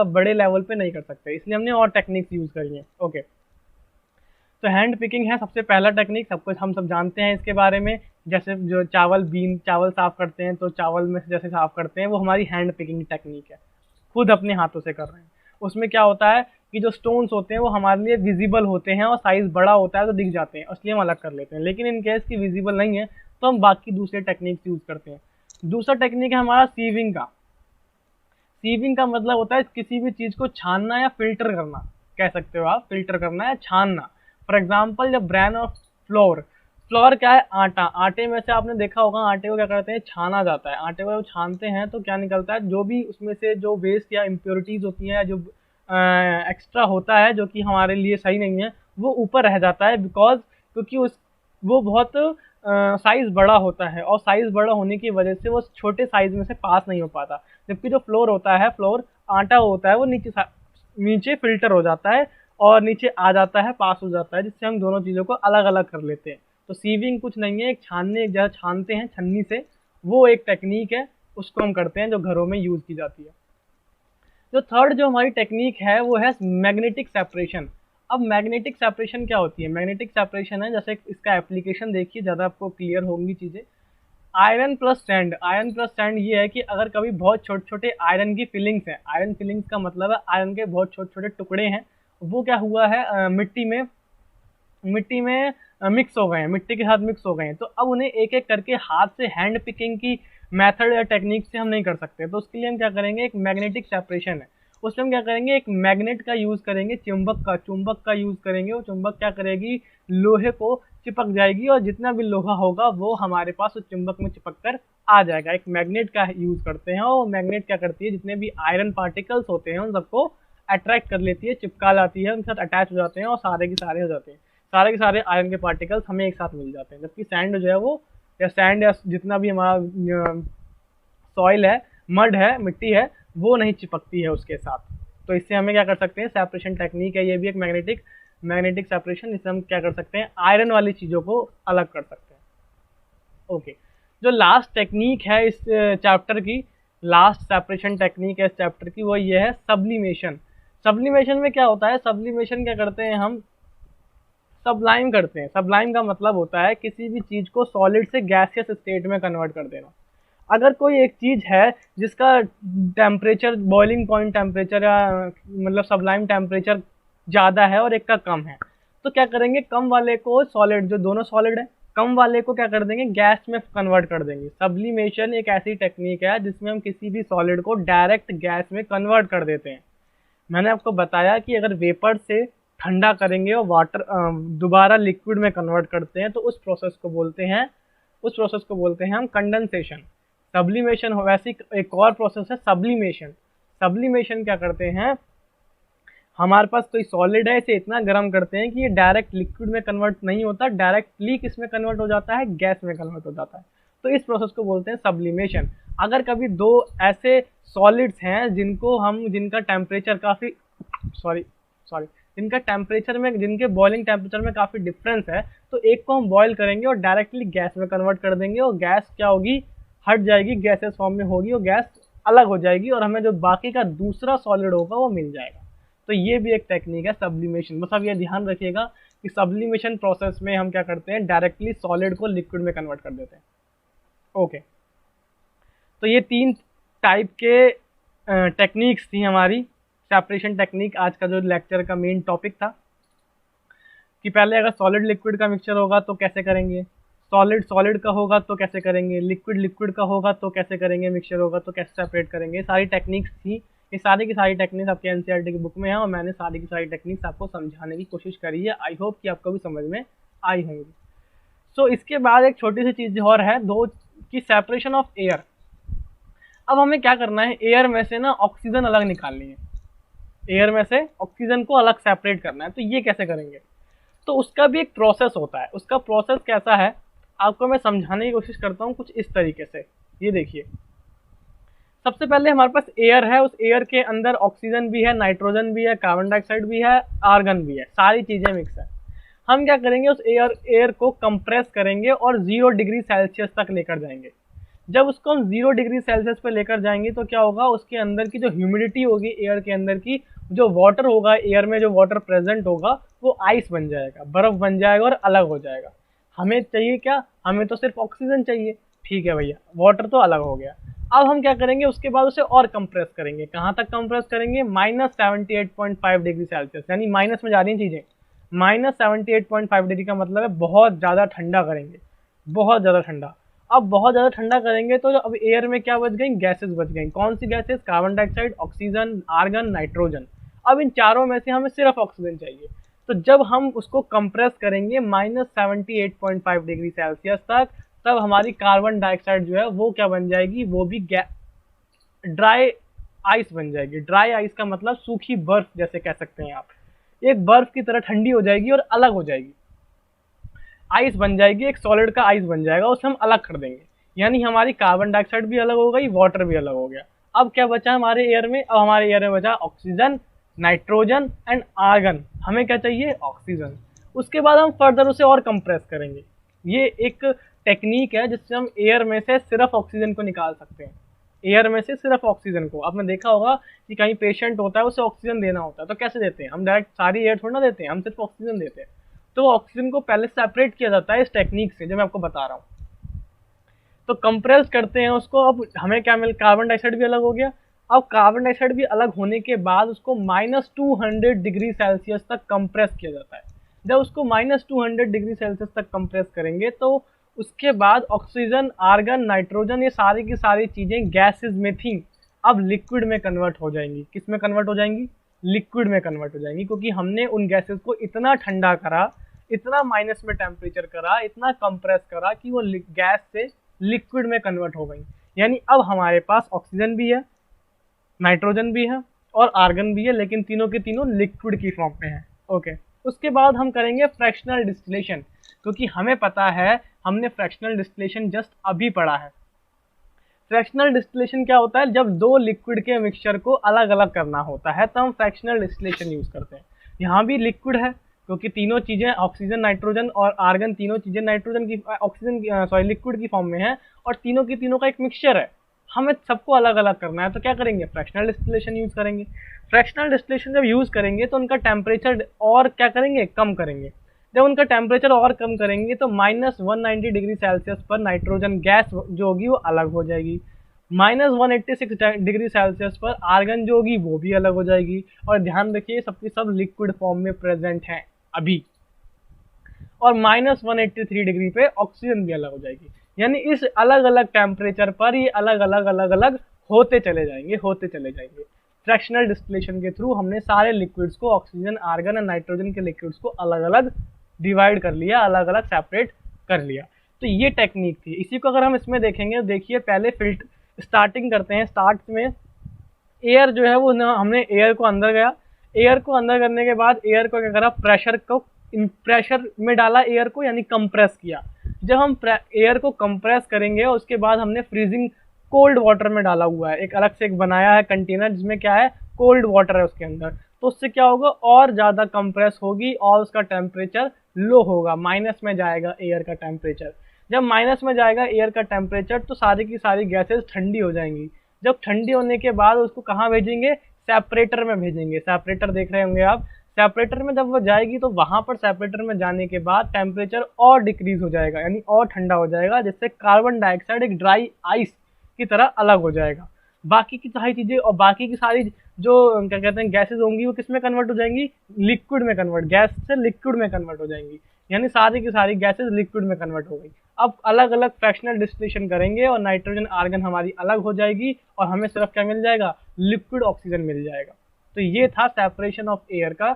बड़े लेवल पे नहीं कर सकते, इसलिए हमने और टेक्निक्स यूज़ करी हैं। ओके, तो हैंड पिकिंग है सबसे पहला टेक्निक, सब कुछ हम सब जानते हैं इसके बारे में। जैसे जो चावल साफ करते हैं, तो चावल में से जैसे साफ करते हैं वो हमारी हैंड पिकिंग टेक्निक है, खुद अपने हाथों से कर रहे हैं। उसमें क्या होता है कि जो स्टोन्स होते हैं वो हमारे लिए विजिबल होते हैं और साइज़ बड़ा होता है तो दिख जाते हैं, इसलिए हम अलग कर लेते हैं। लेकिन इन केस की विजिबल नहीं है तो हम बाकी दूसरे टेक्निक्स यूज़ करते हैं। दूसरा टेक्निक है हमारा सीविंग का। सीविंग का मतलब होता है किसी भी चीज़ को छानना या फिल्टर करना, कह सकते हो आप, फिल्टर करना या छानना। फॉर एग्जाम्पल जब ब्रांड ऑफ फ्लोर, फ्लोर क्या है, आटा, आटे में से आपने देखा होगा आटे को क्या करते हैं, छाना जाता है। आटे को जब छानते हैं तो क्या निकलता है, जो भी उसमें से जो वेस्ट या इम्प्योरिटीज़ होती हैं या जो एक्स्ट्रा होता है जो कि हमारे लिए सही नहीं है वो ऊपर रह जाता है, क्योंकि वो बहुत साइज़ बड़ा होता है और साइज़ बड़ा होने की वजह से वो छोटे साइज़ में से पास नहीं हो पाता। जबकि जो फ्लोर होता है, फ्लोर आटा होता है, वो नीचे फिल्टर हो जाता है और नीचे आ जाता है, पास हो जाता है, जिससे हम दोनों चीज़ों को अलग अलग कर लेते हैं। तो सीविंग कुछ नहीं है, एक जगह छानते हैं छन्नी से, वो एक टेक्निक है, उसको हम करते हैं जो घरों में यूज़ की जाती है। जो थर्ड जो हमारी टेक्निक है वो है मैग्नेटिक सेपरेशन। अब मैग्नेटिक सेपरेशन क्या होती है, मैग्नेटिक सेपरेशन है, जैसे इसका एप्लीकेशन देखिए, ज़्यादा आपको क्लियर होंगी चीज़ें। Iron plus sand, iron plus sand ये है कि अगर कभी बहुत छोटे छोटे आयरन की फिलिंग्स हैं, आयरन फिलिंग्स का मतलब है आयरन के बहुत छोटे छोटे टुकड़े हैं, वो क्या हुआ है मिट्टी में मिक्स हो गए हैं, मिट्टी के साथ मिक्स हो गए हैं, तो अब उन्हें एक एक करके हाथ से हैंड पिकिंग की मेथड या टेक्निक से हम नहीं कर सकते। तो उसके लिए हम क्या करेंगे, एक मैग्नेटिक सेपरेशन है, उसमें हम क्या करेंगे, एक मैग्नेट का यूज़ करेंगे, चुंबक का यूज़ करेंगे। वो चुंबक क्या करेगी, लोहे को चिपक जाएगी और जितना भी लोहा होगा वो हमारे पास उस चुंबक में चिपक कर आ जाएगा। एक मैग्नेट का यूज़ करते हैं और मैग्नेट क्या करती है, जितने भी आयरन पार्टिकल्स होते हैं उन सबको अट्रैक्ट कर लेती है, चिपका लाती है, उनके साथ अटैच हो जाते हैं और सारे के सारे हो जाते हैं, सारे के सारे आयरन के पार्टिकल्स हमें एक साथ मिल जाते हैं। जबकि सैंड जो है वो, या सैंड या जितना भी हमारा सॉइल है, मड है, मिट्टी है, वो नहीं चिपकती है उसके साथ। तो इससे हमें क्या कर सकते हैं, सेपरेशन टेक्निक है ये भी एक मैग्नेटिक सेपरेशन, इससे हम क्या कर सकते हैं, आयरन वाली चीज़ों को अलग कर सकते हैं। ओके, जो लास्ट टेक्निक है इस चैप्टर की, लास्ट सेपरेशन टेक्निक है इस चैप्टर की, वो ये है सब्लिमेशन। सब्लिमेशन में क्या होता है, सब्लिमेशन क्या करते हैं, हम सब्लाइम करते हैं। सब्लाइम का मतलब होता है किसी भी चीज़ को सॉलिड से गैसियस स्टेट में कन्वर्ट कर देना। अगर कोई एक चीज़ है जिसका टेम्परेचर, बॉइलिंग पॉइंट टेम्परेचर या मतलब सब्लाइम टेम्परेचर ज़्यादा है और एक का कम है। तो क्या करेंगे, कम वाले को सॉलिड, जो दोनों सॉलिड है, कम वाले को क्या कर देंगे, गैस में कन्वर्ट कर देंगे। सब्लिमेशन एक ऐसी टेक्निक है जिसमें हम किसी भी सॉलिड को डायरेक्ट गैस में कन्वर्ट कर देते हैं। मैंने आपको बताया कि अगर वेपर से ठंडा करेंगे और वाटर दोबारा लिक्विड में कन्वर्ट करते हैं तो उस प्रोसेस को बोलते हैं हम कंडेंसेशन। सब्लिमेशन हो, वैसी एक और प्रोसेस है सब्लिमेशन। सब्लिमेशन क्या करते हैं, हमारे पास कोई सॉलिड है, इसे इतना गर्म करते हैं कि ये डायरेक्ट लिक्विड में कन्वर्ट नहीं होता, डायरेक्टली किस में कन्वर्ट हो जाता है, गैस में कन्वर्ट हो जाता है। तो इस प्रोसेस को बोलते हैं सब्लिमेशन। अगर कभी दो ऐसे सॉलिड्स हैं जिनका टेम्परेचर काफ़ी जिनके बॉइलिंग टेम्परेचर में काफ़ी डिफरेंस है, तो एक को हम बॉयल करेंगे और डायरेक्टली गैस में कन्वर्ट कर देंगे और गैस क्या होगी, हट जाएगी, गैसेस फॉर्म में होगी और गैस अलग हो जाएगी और हमें जो बाकी का दूसरा सॉलिड होगा वो मिल जाएगा। तो ये भी एक टेक्निक है सब्लिमेशन। बस आप ये ध्यान रखिएगा कि सब्लिमेशन प्रोसेस में हम क्या करते हैं, डायरेक्टली सॉलिड को लिक्विड में कन्वर्ट कर देते हैं। ओके, तो ये 3 टाइप के टेक्निक्स थी हमारी सेपरेशन टेक्निक। आज का जो लेक्चर का मेन टॉपिक था कि पहले अगर सॉलिड लिक्विड का मिक्सचर होगा तो कैसे करेंगे, सॉलिड सॉलिड का होगा तो कैसे करेंगे, लिक्विड लिक्विड का होगा तो कैसे करेंगे, मिक्सचर होगा तो कैसे सेपरेट करेंगे। सारी टेक्निक्स थी, ये सारी की सारी टेक्निक्स आपके एनसीईआरटी की बुक में है और मैंने सारी की सारी टेक्निक्स आपको समझाने की कोशिश करी है। आई होप कि आपको भी समझ में आई होंगी। सो इसके बाद एक छोटी सी चीज़ और है, दो की सेपरेशन ऑफ एयर। अब हमें क्या करना है, एयर में से ना ऑक्सीजन अलग निकालनी है, एयर में से ऑक्सीजन को अलग सेपरेट करना है। तो ये कैसे करेंगे, तो उसका भी एक प्रोसेस होता है। उसका प्रोसेस कैसा है आपको मैं समझाने की कोशिश करता हूँ कुछ इस तरीके से। ये देखिए, सबसे पहले हमारे पास एयर है, उस एयर के अंदर ऑक्सीजन भी है, नाइट्रोजन भी है, कार्बन डाइऑक्साइड भी है, आर्गन भी है, सारी चीज़ें मिक्स है। हम क्या करेंगे, उस एयर को कंप्रेस करेंगे और 0 डिग्री सेल्सियस तक लेकर जाएंगे। जब उसको हम 0 डिग्री सेल्सियस पर लेकर जाएंगे तो क्या होगा, उसके अंदर की जो ह्यूमिडिटी होगी एयर के अंदर की, जो वाटर होगा एयर में, जो वाटर प्रेजेंट होगा वो आइस बन जाएगा, बर्फ बन जाएगा और अलग हो जाएगा। हमें चाहिए क्या, हमें तो सिर्फ ऑक्सीजन चाहिए, ठीक है भैया, वाटर तो अलग हो गया। अब हम क्या करेंगे, उसके बाद उसे और कंप्रेस करेंगे। कहाँ तक कंप्रेस करेंगे, -78.5 डिग्री सेल्सियस, यानी माइनस में जा रही हैं चीज़ें। -78.5 डिग्री का मतलब है बहुत ज़्यादा ठंडा करेंगे, बहुत ज़्यादा ठंडा। अब बहुत ज़्यादा ठंडा करेंगे तो अब एयर में क्या बच गई, गैसेस बच गई। कौन सी gases, carbon dioxide, oxygen, argon, nitrogen. अब इन चारों में से हमें सिर्फ ऑक्सीजन चाहिए। तो जब हम उसको कंप्रेस करेंगे -78.5 डिग्री सेल्सियस तक, तब हमारी कार्बन डाइऑक्साइड जो है वो क्या बन जाएगी, वो भी ड्राई आइस बन जाएगी। ड्राई आइस का मतलब सूखी बर्फ जैसे कह सकते हैं आप, एक बर्फ की तरह ठंडी हो जाएगी और अलग हो जाएगी, आइस बन जाएगी, एक सॉलिड का आइस बन जाएगा, उसे हम अलग कर देंगे। यानी हमारी कार्बन डाइऑक्साइड भी अलग हो गई, वाटर भी अलग हो गया। अब क्या बचा हमारे एयर में, अब हमारे एयर में बचा ऑक्सीजन, नाइट्रोजन एंड आर्गन। हमें क्या चाहिए, ऑक्सीजन। उसके बाद हम फर्दर उसे और कंप्रेस करेंगे। ये एक टेक्निक है जिससे हम एयर में से सिर्फ ऑक्सीजन को निकाल सकते हैं, एयर में से सिर्फ ऑक्सीजन को। आपने देखा होगा कि कहीं पेशेंट होता है, उसे ऑक्सीजन देना होता है, तो कैसे देते हैं, हम डायरेक्ट सारी एयर थोड़ा ना देते हैं, हम सिर्फ ऑक्सीजन देते हैं। तो ऑक्सीजन को पहले सेपरेट किया जाता है इस टेक्निक से, जो मैं आपको बता रहा हूँ। तो कंप्रेस करते हैं उसको। अब हमें क्या मिल, कार्बन डाइऑक्साइड भी अलग हो गया। अब कार्बन डाइऑक्साइड भी अलग होने के बाद उसको -200 डिग्री सेल्सियस तक कंप्रेस किया जाता है। जब उसको -200 डिग्री सेल्सियस तक कंप्रेस करेंगे तो उसके बाद ऑक्सीजन, आर्गन, नाइट्रोजन, ये सारी की सारी चीज़ें गैसेज में थी, अब लिक्विड में कन्वर्ट हो जाएंगी। किस में कन्वर्ट हो जाएंगी, लिक्विड में कन्वर्ट हो जाएंगी, क्योंकि हमने उन गैसेज को इतना ठंडा करा, इतना माइनस में टेम्परेचर करा, इतना कंप्रेस करा कि वो गैस से लिक्विड में कन्वर्ट हो गई। यानी अब हमारे पास ऑक्सीजन भी है, नाइट्रोजन भी है और आर्गन भी है, लेकिन तीनों के तीनों लिक्विड की फॉर्म में है। ओके, उसके बाद हम करेंगे फ्रैक्शनल डिस्टिलेशन, क्योंकि हमें पता है, हमने फ्रैक्शनल डिस्टिलेशन जस्ट अभी पढ़ा है। फ्रैक्शनल डिस्टिलेशन क्या होता है, जब दो लिक्विड के मिक्सचर को अलग अलग करना होता है तो हम फ्रैक्शनल डिस्टिलेशन यूज़ करते हैं। यहाँ भी लिक्विड है, क्योंकि तीनों चीज़ें ऑक्सीजन, नाइट्रोजन और आर्गन, तीनों चीज़ें नाइट्रोजन की लिक्विड की फॉर्म में है और तीनों की तीनों का एक मिक्सचर है। हमें सबको अलग अलग करना है, तो क्या करेंगे, फ्रैक्शनल डिस्टिलेशन यूज़ करेंगे। फ्रैक्शनल डिस्टिलेशन जब यूज़ करेंगे तो उनका टेम्परेचर और क्या करेंगे, कम करेंगे। जब उनका टेम्परेचर और कम करेंगे तो -190 डिग्री सेल्सियस पर नाइट्रोजन गैस जो होगी वो अलग हो जाएगी। -186 डिग्री सेल्सियस पर आर्गन जो होगी वो भी अलग हो जाएगी। और ध्यान रखिए सबकी सब लिक्विड फॉर्म में प्रेजेंट हैं अभी। और -183 डिग्री पे ऑक्सीजन भी अलग हो जाएगी। यानी इस अलग अलग टेम्परेचर पर ये अलग अलग होते चले जाएंगे। फ्रैक्शनल डिस्टिलेशन के थ्रू हमने सारे लिक्विड्स को, ऑक्सीजन, आर्गन और नाइट्रोजन के लिक्विड्स को अलग अलग डिवाइड कर लिया, अलग अलग सेपरेट कर लिया। तो ये टेक्निक थी। इसी को अगर हम इसमें देखेंगे, देखिए पहले स्टार्टिंग करते हैं। स्टार्ट में एयर जो है वो ना, हमने एयर को अंदर गया, एयर को अंदर करने के बाद एयर को क्या करा, प्रेशर में डाला एयर को, यानी कंप्रेस किया। जब हम एयर को कंप्रेस करेंगे और उसके बाद हमने फ्रीजिंग कोल्ड वाटर में डाला हुआ है, एक अलग से एक बनाया है कंटेनर जिसमें क्या है, कोल्ड वाटर है उसके अंदर। तो उससे क्या होगा, और ज़्यादा कंप्रेस होगी और उसका टेम्परेचर लो होगा, माइनस में जाएगा एयर का टेम्परेचर। जब माइनस में जाएगा एयर का टेम्परेचर तो सारी की सारी गैसेज ठंडी हो जाएंगी। जब ठंडी होने के बाद उसको कहाँ भेजेंगे, सेपरेटर में भेजेंगे। सेपरेटर देख रहे होंगे आप, सेपरेटर में जब वो जाएगी तो वहां पर सेपरेटर में जाने के बाद टेम्परेचर और डिक्रीज हो जाएगा, यानी और ठंडा हो जाएगा, जिससे कार्बन डाइऑक्साइड एक ड्राई आइस की तरह अलग हो जाएगा। बाकी की सारी चीजें और बाकी की सारी जो क्या कहते हैं गैसेज होंगी वो किस में कन्वर्ट हो जाएंगी, लिक्विड में कन्वर्ट, गैस से लिक्विड में कन्वर्ट हो जाएंगी। यानी सारी की सारी गैसेज लिक्विड में कन्वर्ट हो गई। अब अलग अलग फ्रैक्शनल डिस्टिलेशन करेंगे और नाइट्रोजन, आर्गन हमारी अलग हो जाएगी और हमें सिर्फ क्या मिल जाएगा, लिक्विड ऑक्सीजन मिल जाएगा। तो ये था सेपरेशन ऑफ एयर का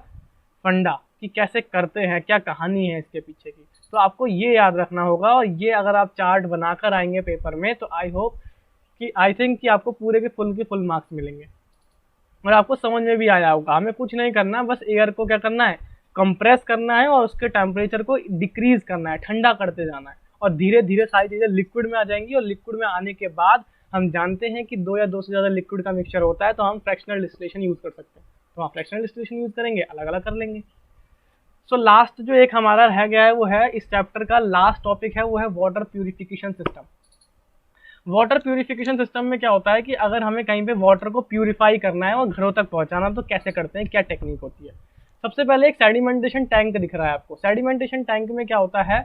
फंडा कि कैसे करते हैं, क्या कहानी है इसके पीछे की। तो आपको ये याद रखना होगा, और ये अगर आप चार्ट बनाकर आएंगे पेपर में तो आई थिंक कि आपको पूरे के फुल मार्क्स मिलेंगे और आपको समझ में भी आया होगा। हमें कुछ नहीं करना, बस एयर को क्या करना है, कंप्रेस करना है और उसके टेम्परेचर को डिक्रीज करना है, ठंडा करते जाना है, और धीरे धीरे सारी चीज़ें लिक्विड में आ जाएंगी। और लिक्विड में आने के बाद हम जानते हैं कि 2 या 2 से ज़्यादा लिक्विड का मिक्सचर होता है तो हम फ्रैक्शनल डिस्टिलेशन यूज़ कर सकते हैं। तो हम फ्रैक्शनल डिस्टिलेशन यूज़ करेंगे, अलग अलग कर लेंगे। सो लास्ट जो एक हमारा रह गया है वो है, इस चैप्टर का लास्ट टॉपिक है वो है water purification system. Water purification system में क्या होता है कि अगर हमें कहीं पे वाटर को प्यूरिफाई करना है और घरों तक पहुंचाना, तो कैसे करते हैं, क्या टेक्निक होती है। सबसे पहले एक सेडिमेंटेशन टैंक दिख रहा है आपको। सेडिमेंटेशन टैंक में क्या होता है,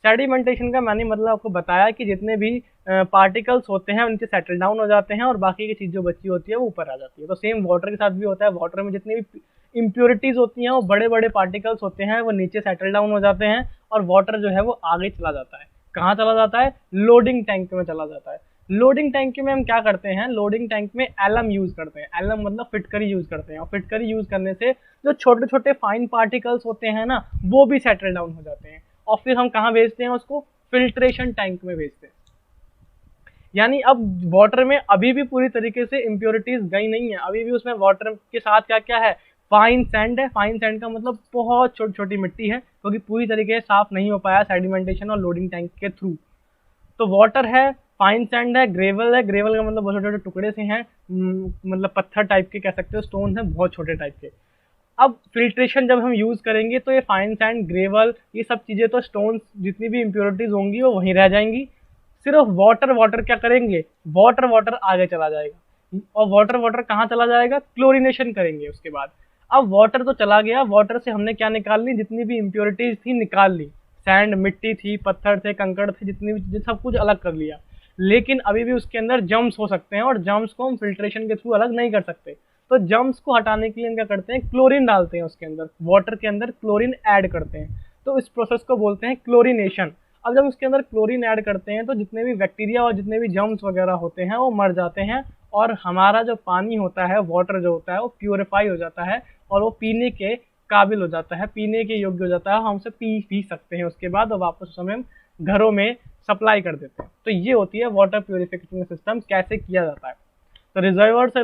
सेडिमेंटेशन का मैंने मतलब आपको बताया कि जितने भी पार्टिकल्स होते हैं उनके सेटल डाउन हो जाते हैं और बाकी की चीज़ जो बची होती है वो ऊपर आ जाती है। तो सेम वाटर के साथ भी होता है। वाटर में जितनी भी इम्प्योरिटीज होती हैं वो बड़े बड़े पार्टिकल्स होते हैं, वो नीचे सेटल डाउन हो जाते हैं और वाटर जो है वो आगे चला जाता है। कहाँ चला जाता है, लोडिंग टैंक में चला जाता है। लोडिंग टैंक में हम क्या करते हैं, लोडिंग टैंक में एलम यूज करते हैं। एलम मतलब फिटकरी यूज करते हैं, और फिटकरी यूज करने से जो छोटे छोटे फाइन पार्टिकल्स होते हैं ना, वो भी सेटल डाउन हो जाते हैं। और फिर हम कहाँ भेजते हैं उसको, फिल्ट्रेशन टैंक में भेजते हैं। यानी अब वाटर में अभी भी पूरी तरीके से इम्प्योरिटीज गई नहीं है, अभी भी उसमें वाटर के साथ क्या क्या है, फाइन सैंड है। फाइन सैंड का मतलब बहुत छोटी छोटी मिट्टी है, क्योंकि पूरी तरीके से साफ नहीं हो पाया सेडिमेंटेशन और लोडिंग टैंक के थ्रू। तो वाटर है, फाइन सैंड है, ग्रेवल है। ग्रेवल का मतलब बहुत छोटे छोटे टुकड़े से हैं, मतलब पत्थर टाइप के कह सकते हो, स्टोन है बहुत छोटे टाइप के। अब फिल्ट्रेशन जब हम यूज करेंगे तो ये फाइन सैंड, ग्रेवल, ये सब चीजें तो स्टोन्स, जितनी भी इम्प्योरिटीज होंगी वो वहीं रह जाएंगी। सिर्फ वाटर क्या करेंगे, वाटर आगे चला जाएगा। और वाटर कहाँ चला जाएगा, क्लोरिनेशन करेंगे उसके बाद। अब वाटर तो चला गया, वाटर से हमने क्या निकाल ली, जितनी भी इम्प्योरिटीज थी निकाल ली। सैंड, मिट्टी थी, पत्थर थे, कंकड़ थे, जितनी भी चीजें, सब कुछ अलग कर लिया। लेकिन अभी भी उसके अंदर जम्स हो सकते हैं और जम्स को हम फिल्ट्रेशन के थ्रू अलग नहीं कर सकते। तो जम्स को हटाने के लिए हम क्या करते हैं, क्लोरीन डालते हैं उसके अंदर, वाटर के अंदर क्लोरीन ऐड करते हैं। तो इस प्रोसेस को बोलते हैं क्लोरीनेशन। अब जब उसके अंदर क्लोरीन ऐड करते हैं तो जितने भी बैक्टीरिया और जितने भी जम्स वगैरह होते हैं वो मर जाते हैं, और हमारा जो पानी होता है, वाटर जो होता है, वो प्योरीफाई हो जाता है और वो पीने के काबिल हो जाता है, पीने के योग्य हो जाता है। हम उसे पी सकते हैं उसके बाद, और वापस उस समय हम घरों में सप्लाई कर देते हैं। तो ये होती है वाटर प्योरिफिकेशन सिस्टम, कैसे किया जाता है। तो रिजर्वर से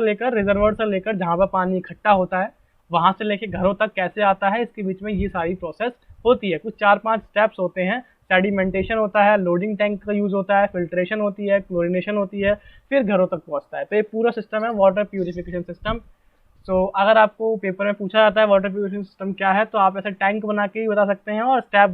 लेकर जहाँ पर पानी इकट्ठा होता है वहाँ से लेकर घरों तक कैसे आता है, इसके बीच में ये सारी प्रोसेस होती है। कुछ 4-5 स्टेप्स होते हैं। सेडिमेंटेशन होता है, लोडिंग टैंक का यूज होता है, फिल्ट्रेशन होती है, क्लोरिनेशन होती है, फिर घरों तक पहुँचता है। तो ये पूरा सिस्टम है वाटर प्योरिफिकेशन सिस्टम। सो अगर आपको पेपर में पूछा जाता है वाटर प्योरिफिकेशन सिस्टम क्या है, तो आप ऐसे टैंक बना के ही बता सकते हैं, और स्टेप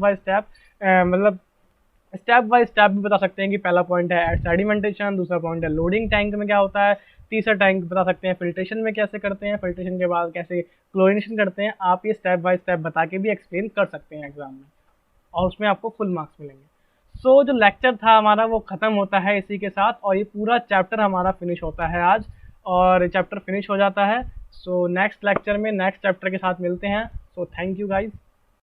बाय स्टेप भी बता सकते हैं कि पहला पॉइंट है सेडिमेंटेशन, दूसरा पॉइंट है लोडिंग टैंक में क्या होता है, तीसरा टैंक बता सकते हैं फिल्ट्रेशन में कैसे करते हैं, फिल्ट्रेशन के बाद कैसे क्लोरिनेशन करते हैं। आप ये स्टेप बाय स्टेप बता के भी एक्सप्लेन कर सकते हैं एग्जाम में, और उसमें आपको फुल मार्क्स मिलेंगे। सो जो लेक्चर था हमारा वो ख़त्म होता है इसी के साथ, और ये पूरा चैप्टर हमारा फिनिश होता है आज, और चैप्टर फिनिश हो जाता है। सो नेक्स्ट लेक्चर में नेक्स्ट चैप्टर के साथ मिलते हैं। So thank you guys.